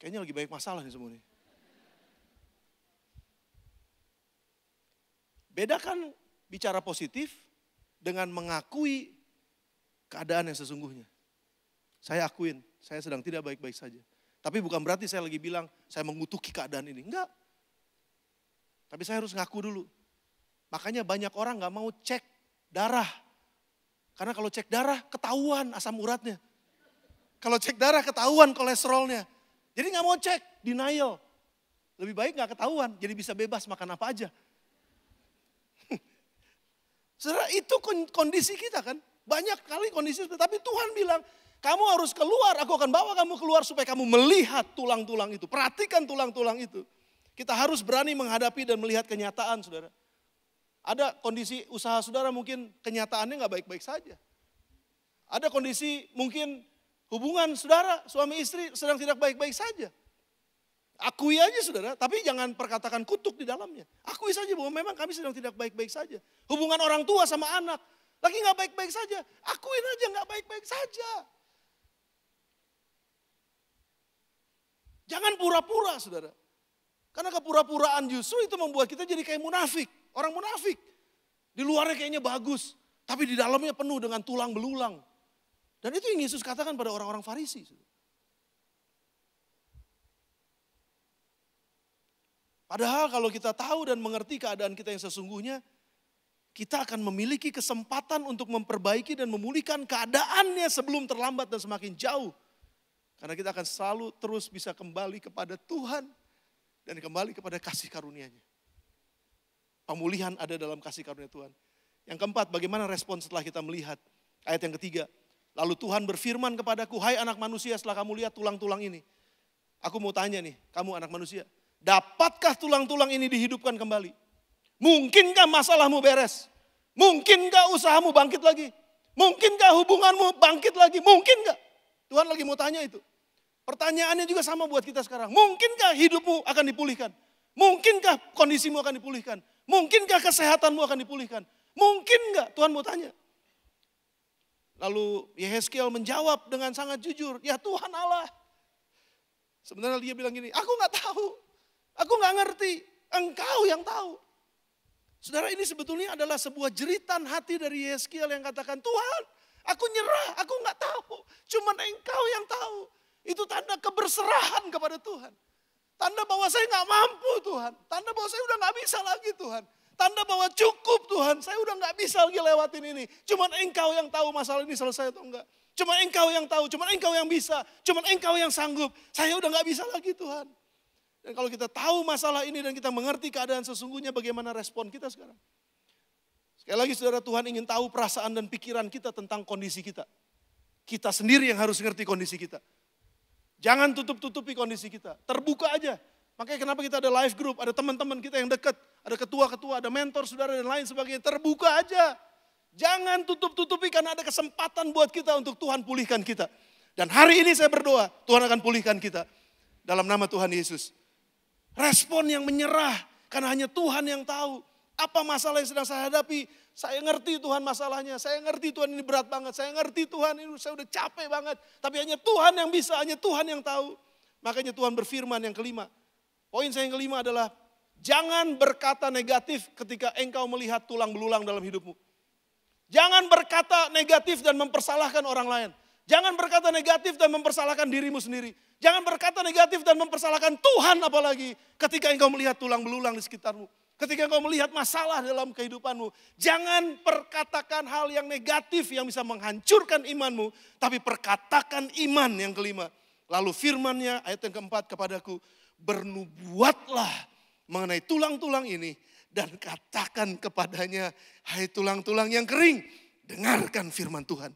Kayaknya lagi banyak masalah nih semua nih. Bedakan bicara positif dengan mengakui keadaan yang sesungguhnya. Saya akuin, saya sedang tidak baik-baik saja. Tapi bukan berarti saya lagi bilang saya mengutuki keadaan ini. Enggak. Tapi saya harus ngaku dulu. Makanya banyak orang gak mau cek darah. Karena kalau cek darah ketahuan asam uratnya. Kalau cek darah ketahuan kolesterolnya. Jadi gak mau cek, denial. Lebih baik gak ketahuan, jadi bisa bebas makan apa aja. Saudara, itu kondisi kita kan. Banyak kali kondisi, tapi Tuhan bilang, kamu harus keluar, aku akan bawa kamu keluar supaya kamu melihat tulang-tulang itu. Perhatikan tulang-tulang itu. Kita harus berani menghadapi dan melihat kenyataan, saudara. Ada kondisi usaha saudara mungkin kenyataannya gak baik-baik saja. Ada kondisi mungkin hubungan saudara, suami istri sedang tidak baik-baik saja. Akui aja saudara, tapi jangan perkatakan kutuk di dalamnya. Akui saja bahwa memang kami sedang tidak baik-baik saja. Hubungan orang tua sama anak, lagi gak baik-baik saja. Akuin aja gak baik-baik saja. Jangan pura-pura saudara. Karena kepura-puraan justru itu membuat kita jadi kayak munafik. Orang munafik. Di luarnya kayaknya bagus, tapi di dalamnya penuh dengan tulang belulang. Dan itu yang Yesus katakan pada orang-orang Farisi. Padahal kalau kita tahu dan mengerti keadaan kita yang sesungguhnya, kita akan memiliki kesempatan untuk memperbaiki dan memulihkan keadaannya sebelum terlambat dan semakin jauh. Karena kita akan selalu terus bisa kembali kepada Tuhan dan kembali kepada kasih karunia-Nya. Pemulihan ada dalam kasih karunia Tuhan. Yang keempat, bagaimana respon setelah kita melihat? Ayat yang ketiga, lalu Tuhan berfirman kepadaku, hai anak manusia, setelah kamu lihat tulang-tulang ini. Aku mau tanya nih, kamu anak manusia. Dapatkah tulang-tulang ini dihidupkan kembali? Mungkinkah masalahmu beres? Mungkinkah usahamu bangkit lagi? Mungkinkah hubunganmu bangkit lagi? Mungkinkah? Tuhan lagi mau tanya itu. Pertanyaannya juga sama buat kita sekarang. Mungkinkah hidupmu akan dipulihkan? Mungkinkah kondisimu akan dipulihkan? Mungkinkah kesehatanmu akan dipulihkan? Mungkin enggak? Tuhan mau tanya. Lalu Yehezkiel menjawab dengan sangat jujur. Ya Tuhan Allah. Sebenarnya dia bilang gini, aku gak tahu. Aku gak ngerti, engkau yang tahu. Saudara, ini sebetulnya adalah sebuah jeritan hati dari Yehezkiel yang katakan, Tuhan aku nyerah, aku gak tahu. Cuman engkau yang tahu. Itu tanda keberserahan kepada Tuhan. Tanda bahwa saya nggak mampu Tuhan. Tanda bahwa saya udah nggak bisa lagi Tuhan. Tanda bahwa cukup Tuhan. Saya udah nggak bisa lagi lewatin ini. Cuman Engkau yang tahu masalah ini selesai atau enggak. Cuman Engkau yang tahu. Cuman Engkau yang bisa. Cuman Engkau yang sanggup. Saya udah nggak bisa lagi Tuhan. Dan kalau kita tahu masalah ini dan kita mengerti keadaan sesungguhnya, bagaimana respon kita sekarang. Sekali lagi saudara, Tuhan ingin tahu perasaan dan pikiran kita tentang kondisi kita. Kita sendiri yang harus ngerti kondisi kita. Jangan tutup-tutupi kondisi kita. Terbuka aja. Makanya kenapa kita ada live group, ada teman-teman kita yang dekat, ada ketua-ketua, ada mentor, saudara dan lain sebagainya. Terbuka aja. Jangan tutup-tutupi karena ada kesempatan buat kita untuk Tuhan pulihkan kita. Dan hari ini saya berdoa, Tuhan akan pulihkan kita. Dalam nama Tuhan Yesus. Respon yang menyerah, karena hanya Tuhan yang tahu. Apa masalah yang sedang saya hadapi? Saya ngerti Tuhan masalahnya. Saya ngerti Tuhan ini berat banget. Saya ngerti Tuhan ini saya udah capek banget. Tapi hanya Tuhan yang bisa, hanya Tuhan yang tahu. Makanya Tuhan berfirman yang kelima. Poin saya yang kelima adalah jangan berkata negatif ketika engkau melihat tulang belulang dalam hidupmu. Jangan berkata negatif dan mempersalahkan orang lain. Jangan berkata negatif dan mempersalahkan dirimu sendiri. Jangan berkata negatif dan mempersalahkan Tuhan apalagi ketika engkau melihat tulang belulang di sekitarmu. Ketika engkau melihat masalah dalam kehidupanmu, jangan perkatakan hal yang negatif yang bisa menghancurkan imanmu, tapi perkatakan iman yang kelima. Lalu firman-Nya ayat yang keempat kepadaku, bernubuatlah mengenai tulang-tulang ini dan katakan kepadanya, hai tulang-tulang yang kering, dengarkan firman Tuhan.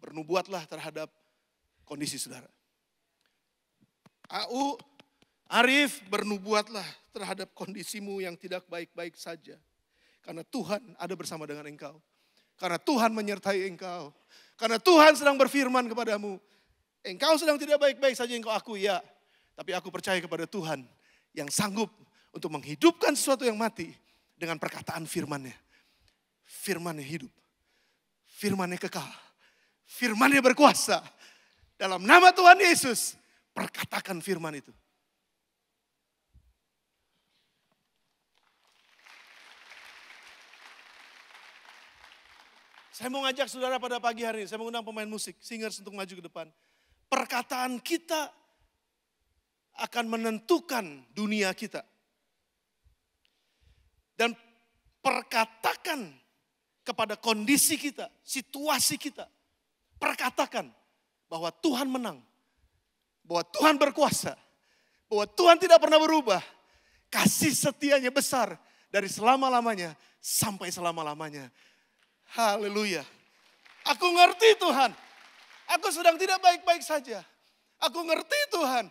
Bernubuatlah terhadap kondisi saudara. Arif, bernubuatlah terhadap kondisimu yang tidak baik-baik saja. Karena Tuhan ada bersama dengan engkau. Karena Tuhan menyertai engkau. Karena Tuhan sedang berfirman kepadamu. Engkau sedang tidak baik-baik saja engkau akui, ya. Tapi aku percaya kepada Tuhan yang sanggup untuk menghidupkan sesuatu yang mati dengan perkataan firman-Nya. Firman-Nya hidup. Firman-Nya kekal. Firman-Nya berkuasa. Dalam nama Tuhan Yesus, perkatakan firman itu. Saya mau ngajak saudara pada pagi hari ini, saya mengundang pemain musik, singers untuk maju ke depan. Perkataan kita akan menentukan dunia kita. Dan perkatakan kepada kondisi kita, situasi kita. Perkatakan bahwa Tuhan menang. Bahwa Tuhan berkuasa. Bahwa Tuhan tidak pernah berubah. Kasih setianya besar dari selama-lamanya sampai selama-lamanya. Haleluya. Aku ngerti Tuhan. Aku sedang tidak baik-baik saja. Aku ngerti Tuhan.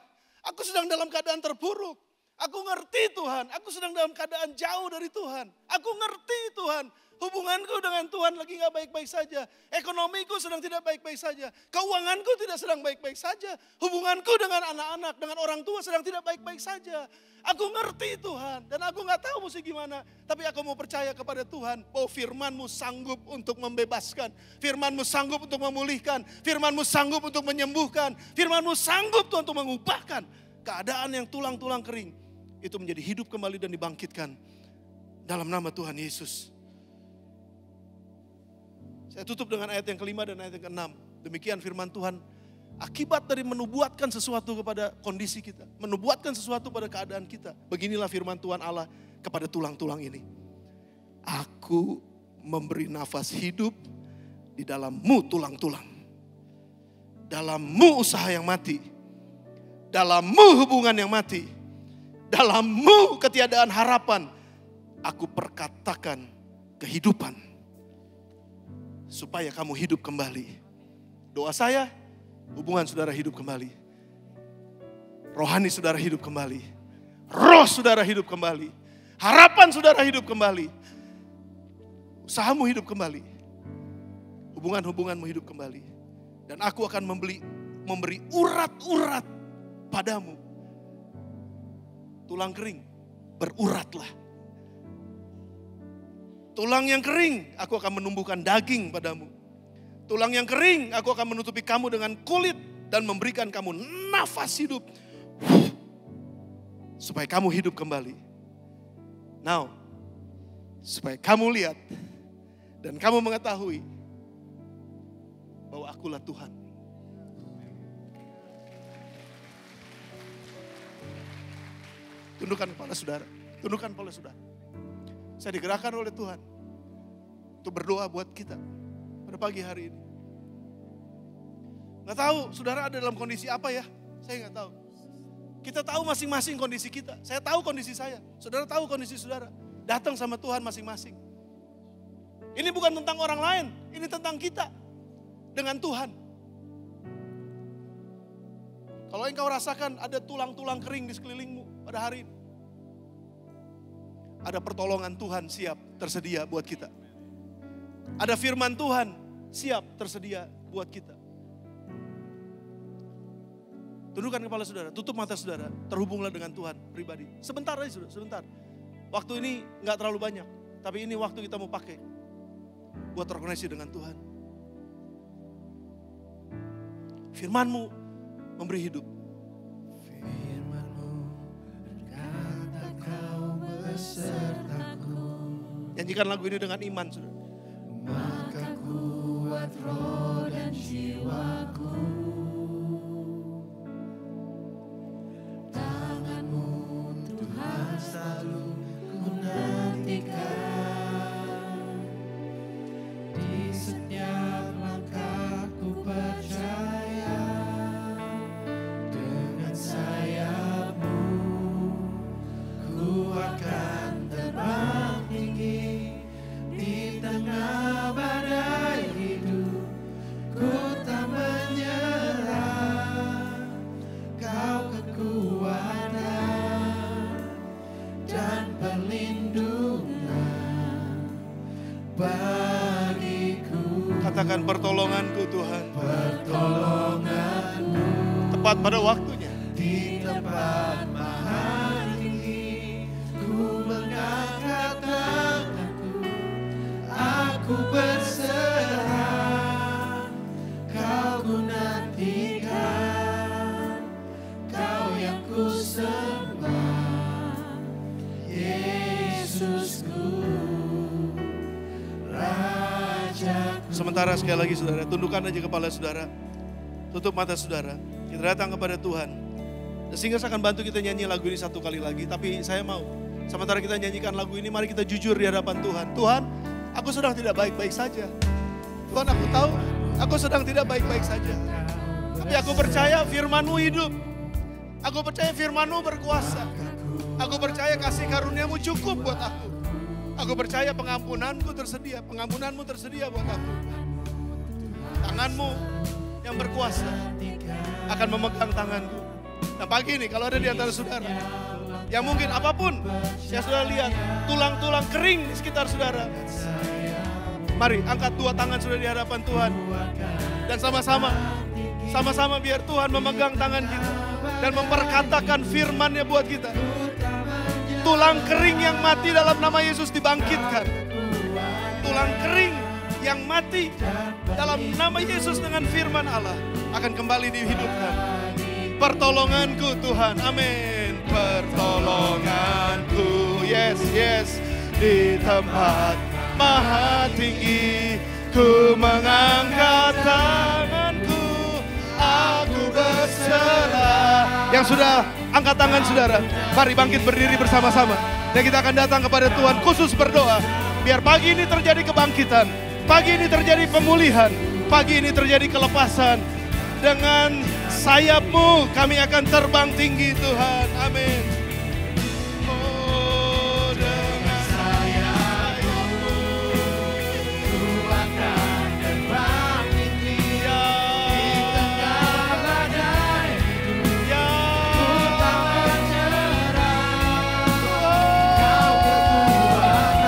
Aku sedang dalam keadaan terpuruk. Aku ngerti Tuhan. Aku sedang dalam keadaan jauh dari Tuhan. Aku ngerti Tuhan. Hubunganku dengan Tuhan lagi gak baik-baik saja. Ekonomiku sedang tidak baik-baik saja. Keuanganku tidak sedang baik-baik saja. Hubunganku dengan anak-anak, dengan orang tua sedang tidak baik-baik saja. Aku ngerti Tuhan dan aku gak tahu mesti gimana. Tapi aku mau percaya kepada Tuhan bahwa firman-Mu sanggup untuk membebaskan. Firman-Mu sanggup untuk memulihkan. Firman-Mu sanggup untuk menyembuhkan. Firman-Mu sanggup Tuhan untuk mengubahkan keadaan yang tulang-tulang kering. Itu menjadi hidup kembali dan dibangkitkan. Dalam nama Tuhan Yesus. Saya tutup dengan ayat yang kelima dan ayat yang keenam. Demikian firman Tuhan. Akibat dari menubuatkan sesuatu kepada kondisi kita. Menubuatkan sesuatu pada keadaan kita. Beginilah firman Tuhan Allah kepada tulang-tulang ini. Aku memberi nafas hidup di dalammu tulang-tulang. Dalammu usaha yang mati. Dalammu hubungan yang mati. Dalammu ketiadaan harapan. Aku perkatakan kehidupan. Supaya kamu hidup kembali. Doa saya, hubungan saudara hidup kembali. Rohani saudara hidup kembali. Roh saudara hidup kembali. Harapan saudara hidup kembali. Usahamu hidup kembali. Hubungan-hubunganmu hidup kembali. Dan aku akan memberi urat-urat padamu. Tulang kering, beruratlah. Tulang yang kering, aku akan menumbuhkan daging padamu. Tulang yang kering, aku akan menutupi kamu dengan kulit dan memberikan kamu nafas hidup. Supaya kamu hidup kembali. Now, supaya kamu lihat dan kamu mengetahui bahwa akulah Tuhan. Tundukkan kepala saudara. Tundukkan kepala saudara. Saya digerakkan oleh Tuhan untuk berdoa buat kita pada pagi hari ini. Nggak tahu saudara ada dalam kondisi apa ya? Saya nggak tahu. Kita tahu masing-masing kondisi kita. Saya tahu kondisi saya. Saudara tahu kondisi saudara. Datang sama Tuhan masing-masing. Ini bukan tentang orang lain. Ini tentang kita. Dengan Tuhan. Kalau engkau rasakan ada tulang-tulang kering di sekelilingmu pada hari ini. Ada pertolongan Tuhan siap tersedia buat kita. Ada firman Tuhan siap tersedia buat kita. Tundukkan kepala saudara, tutup mata saudara, terhubunglah dengan Tuhan pribadi. Sebentar aja saudara, sebentar. Waktu ini gak terlalu banyak, tapi ini waktu kita mau pakai buat terkoneksi dengan Tuhan. Firman-Mu memberi hidup. Firman-Mu berkata kau besertaku. Nyanyikan lagu ini dengan iman saudara. Maka kuat roh dan jiwaku. Selalu ku nantikan, di setiap langkah ku percaya, dengan sayap-Mu ku akan terbang tinggi, di tengah badai hidup ku tak menyerah, Kau kekuatan dan perlindungan bagiku. Katakan pertolonganku Tuhan. Pertolonganmu tepat pada waktunya. Di tempat maha tinggi ku mengangkat tanganku, aku berserah, Kau ku nantikan, Kau yang ku sembah. Yesusku, Rajaku. Sementara sekali lagi saudara, tundukkan aja kepala saudara. Tutup mata saudara. Kita datang kepada Tuhan. Sehingga saya akan bantu kita nyanyi lagu ini satu kali lagi. Tapi saya mau, sementara kita nyanyikan lagu ini, mari kita jujur di hadapan Tuhan. Tuhan, aku sedang tidak baik-baik saja. Tuhan, aku tahu, aku sedang tidak baik-baik saja. Tapi aku percaya firman-Mu hidup. Aku percaya firman-Mu berkuasa. Aku percaya kasih karunia-Mu cukup buat aku. Aku percaya pengampunanku tersedia, pengampunanmu tersedia buat aku. Tangan-Mu yang berkuasa akan memegang tanganku. Nah pagi ini kalau ada di antara saudara, yang mungkin apapun yang saudara lihat, tulang-tulang kering di sekitar saudara. Mari angkat dua tangan saudara di hadapan Tuhan. Dan sama-sama biar Tuhan memegang tangan kita. Dan memperkatakan firman-Nya buat kita. Tulang kering yang mati dalam nama Yesus dibangkitkan. Tulang kering yang mati dalam nama Yesus dengan firman Allah akan kembali dihidupkan. Pertolonganku Tuhan, amin. Pertolonganku, yes, yes. Di tempat maha tinggi, ku mengangkat tanganku, aku berserah. Yang sudah angkat tangan saudara, mari bangkit berdiri bersama-sama. Dan kita akan datang kepada Tuhan khusus berdoa. Biar pagi ini terjadi kebangkitan, pagi ini terjadi pemulihan, pagi ini terjadi kelepasan. Dengan sayap-Mu kami akan terbang tinggi Tuhan, amin. Oh, dengan sayap-Mu ku akan terbang tinggi, ya. Di tengah badai hidup, ya. Ku tak menyerah, Kau kekuatan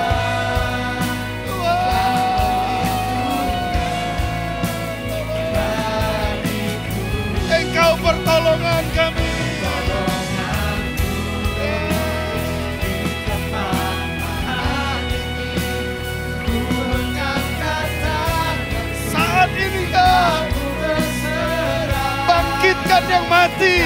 bagiku. Engkau pertolongan kami. Saat ini Kau bangkitkan yang mati.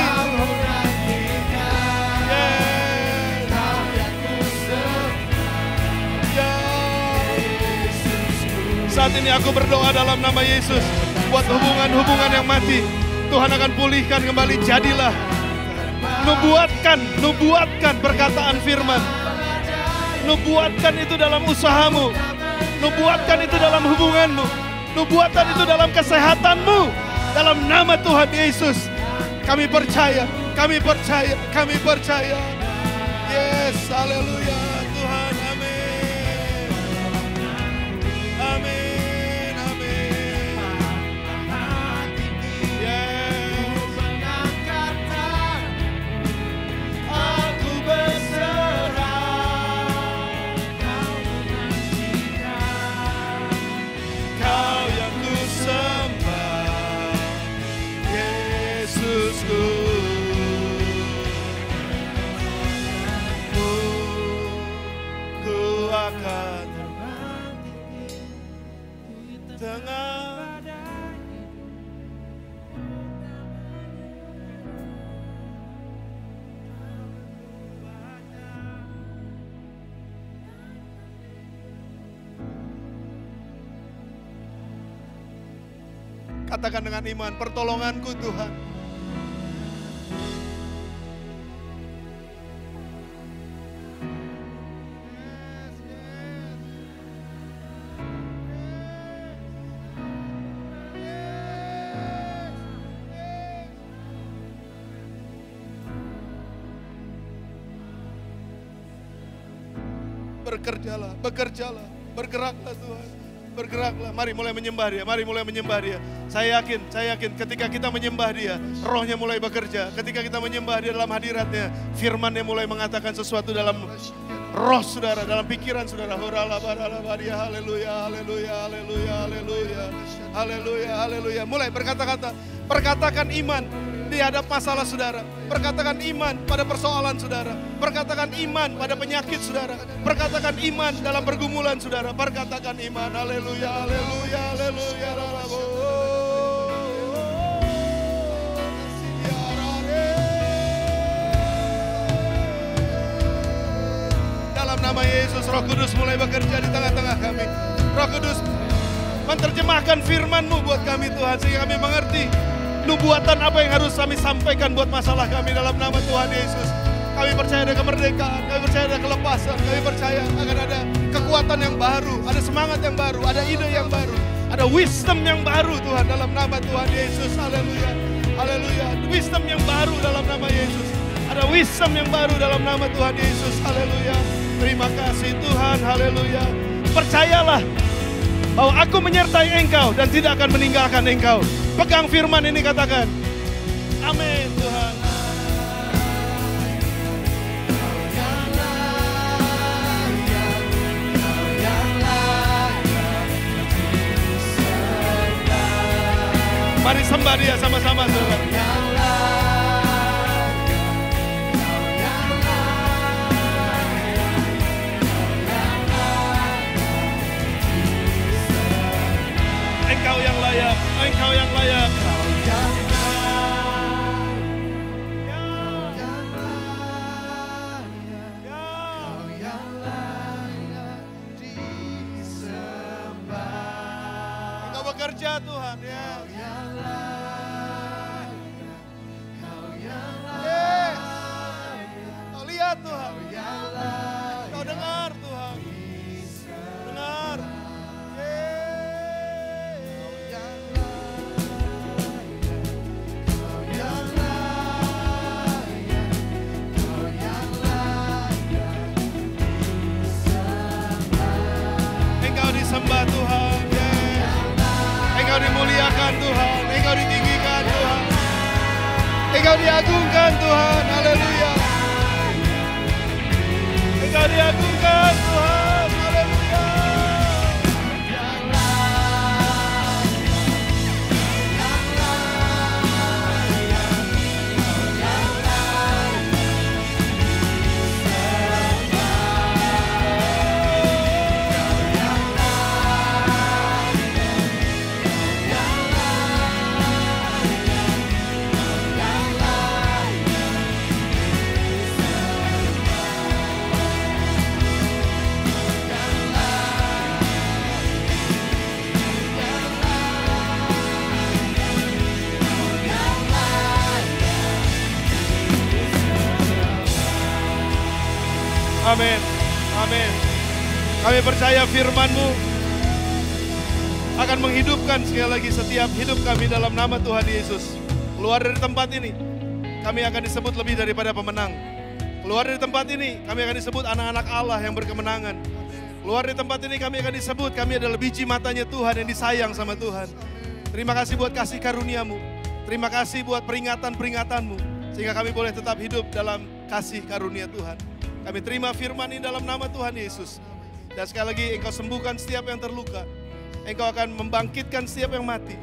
Saat ini aku berdoa dalam nama Yesus buat hubungan-hubungan yang mati. Tuhan akan pulihkan kembali, jadilah Nubuatkan perkataan firman. Nubuatkan itu dalam usahamu. Nubuatkan itu dalam hubunganmu. Nubuatkan itu dalam kesehatanmu. Dalam nama Tuhan Yesus. Kami percaya. Yes, haleluya Tuhan, amin. Amin, amin. Yes. Aku berserah, Kau yang ku sembah, Yesusku. Akan tengah katakan dengan iman, pertolonganku Tuhan. Bekerjalah, bergeraklah Tuhan, bergeraklah. Mari mulai menyembah Dia, Saya yakin ketika kita menyembah Dia, rohnya mulai bekerja. Ketika kita menyembah Dia dalam hadiratnya, firman-Nya mulai mengatakan sesuatu dalam roh saudara, dalam pikiran saudara. Haleluya. Mulai berkata-kata, perkatakan iman di hadap masalah saudara. Perkatakan iman pada persoalan saudara. Perkatakan iman pada penyakit saudara. Perkatakan iman dalam pergumulan saudara. Perkatakan iman. Haleluya. Dalam nama Yesus, Roh Kudus mulai bekerja di tengah-tengah kami. Roh Kudus menerjemahkan firman-Mu buat kami Tuhan, sehingga kami mengerti nubuatan apa yang harus kami sampaikan buat masalah kami dalam nama Tuhan Yesus. Kami percaya ada kemerdekaan, kami percaya ada kelepasan, kami percaya akan ada kekuatan yang baru, ada semangat yang baru, ada ide yang baru, ada wisdom yang baru Tuhan dalam nama Tuhan Yesus. Haleluya. Wisdom yang baru dalam nama Yesus. Ada wisdom yang baru dalam nama Tuhan Yesus. Haleluya. Terima kasih Tuhan. Haleluya. Percayalah bahwa aku menyertai engkau dan tidak akan meninggalkan engkau. Pegang firman ini, katakan. Amin Tuhan. Mari sembah Dia sama-sama saudara. Engkau yang layak, Engkau yang layak. Engkau bekerja Tuhan, ya. Kau lihat Tuhan, Kau dengar Tuhan, dengar. Sembah Tuhan, yes. Engkau dimuliakan Tuhan, Engkau ditinggikan Tuhan, Engkau diagungkan Tuhan, haleluya. Engkau diagungkan Tuhan, haleluya. Amin. Amin. Kami percaya firman-Mu akan menghidupkan sekali lagi setiap hidup kami dalam nama Tuhan Yesus. Keluar dari tempat ini, kami akan disebut lebih daripada pemenang. Keluar dari tempat ini, kami akan disebut anak-anak Allah yang berkemenangan. Keluar dari tempat ini, kami akan disebut kami adalah biji matanya Tuhan yang disayang sama Tuhan. Terima kasih buat kasih karunia-Mu. Terima kasih buat peringatan-peringatan-Mu. Sehingga kami boleh tetap hidup dalam kasih karunia Tuhan. Kami terima firman ini dalam nama Tuhan Yesus. Dan sekali lagi Engkau sembuhkan setiap yang terluka. Engkau akan membangkitkan setiap yang mati.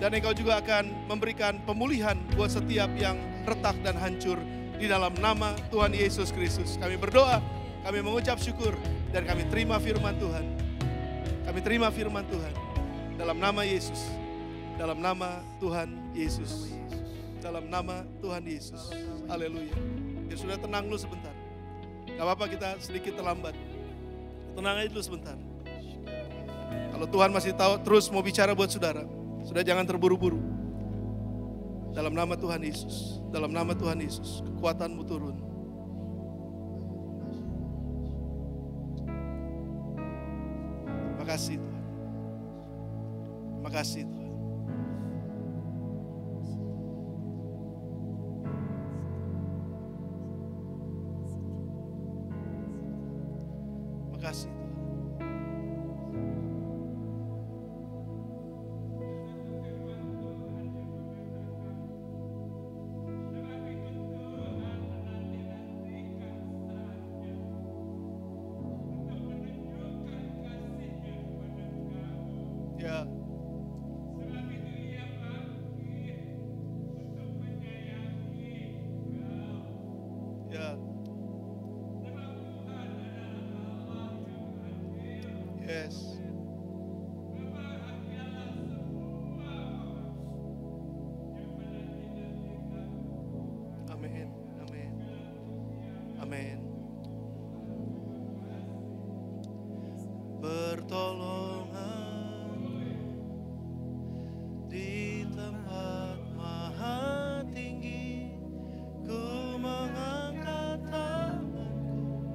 Dan Engkau juga akan memberikan pemulihan buat setiap yang retak dan hancur. Di dalam nama Tuhan Yesus Kristus. Kami berdoa, kami mengucap syukur. Dan kami terima firman Tuhan. Kami terima firman Tuhan. Dalam nama Yesus. Dalam nama Tuhan Yesus. Dalam nama Tuhan Yesus. Haleluya. Ya sudah, tenang dulu sebentar. Gak apa-apa kita sedikit terlambat. Tenang aja dulu sebentar. Kalau Tuhan masih tahu terus mau bicara buat saudara, sudah jangan terburu-buru. Dalam nama Tuhan Yesus. Dalam nama Tuhan Yesus. Kekuatan-Mu turun. Terima kasih Tuhan. Terima kasih Tuhan. Terima kasih Tuhan. Ya. Ya. Yes. Amin. Amin. Amin. Pertolongan di tempat maha tinggi, ku mengangkat tanganku,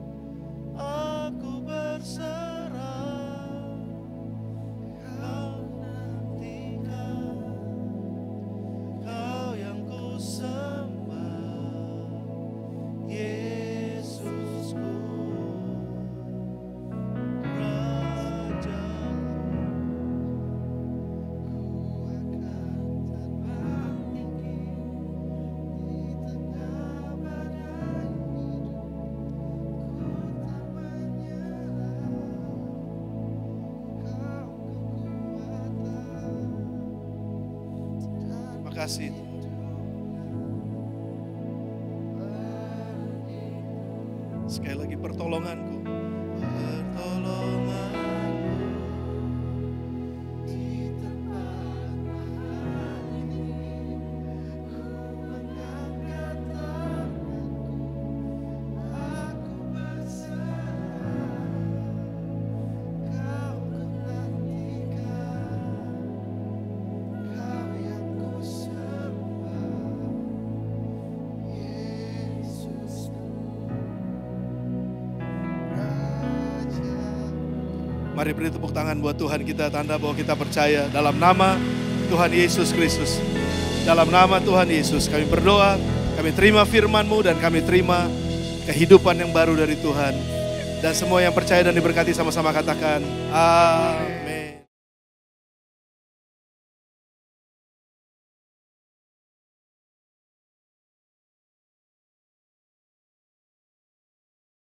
aku berserah, kau nantikan, kau yang ku sembah, Yesusku, Rajaku. Terima kasih. Sekali lagi pertolonganku. Pertolonganku di tempat maha tinggi, ku mengangkat tanganku, aku berserah, kau ku nantikan, kau yang ku sembah, Yesusku, Raja. Mari beri tepuk tangan buat Tuhan kita, tanda bahwa kita percaya dalam nama Tuhan Yesus Kristus. Dalam nama Tuhan Yesus kami berdoa, kami terima firman-Mu dan kami terima kehidupan yang baru dari Tuhan. Dan semua yang percaya dan diberkati sama-sama katakan amin.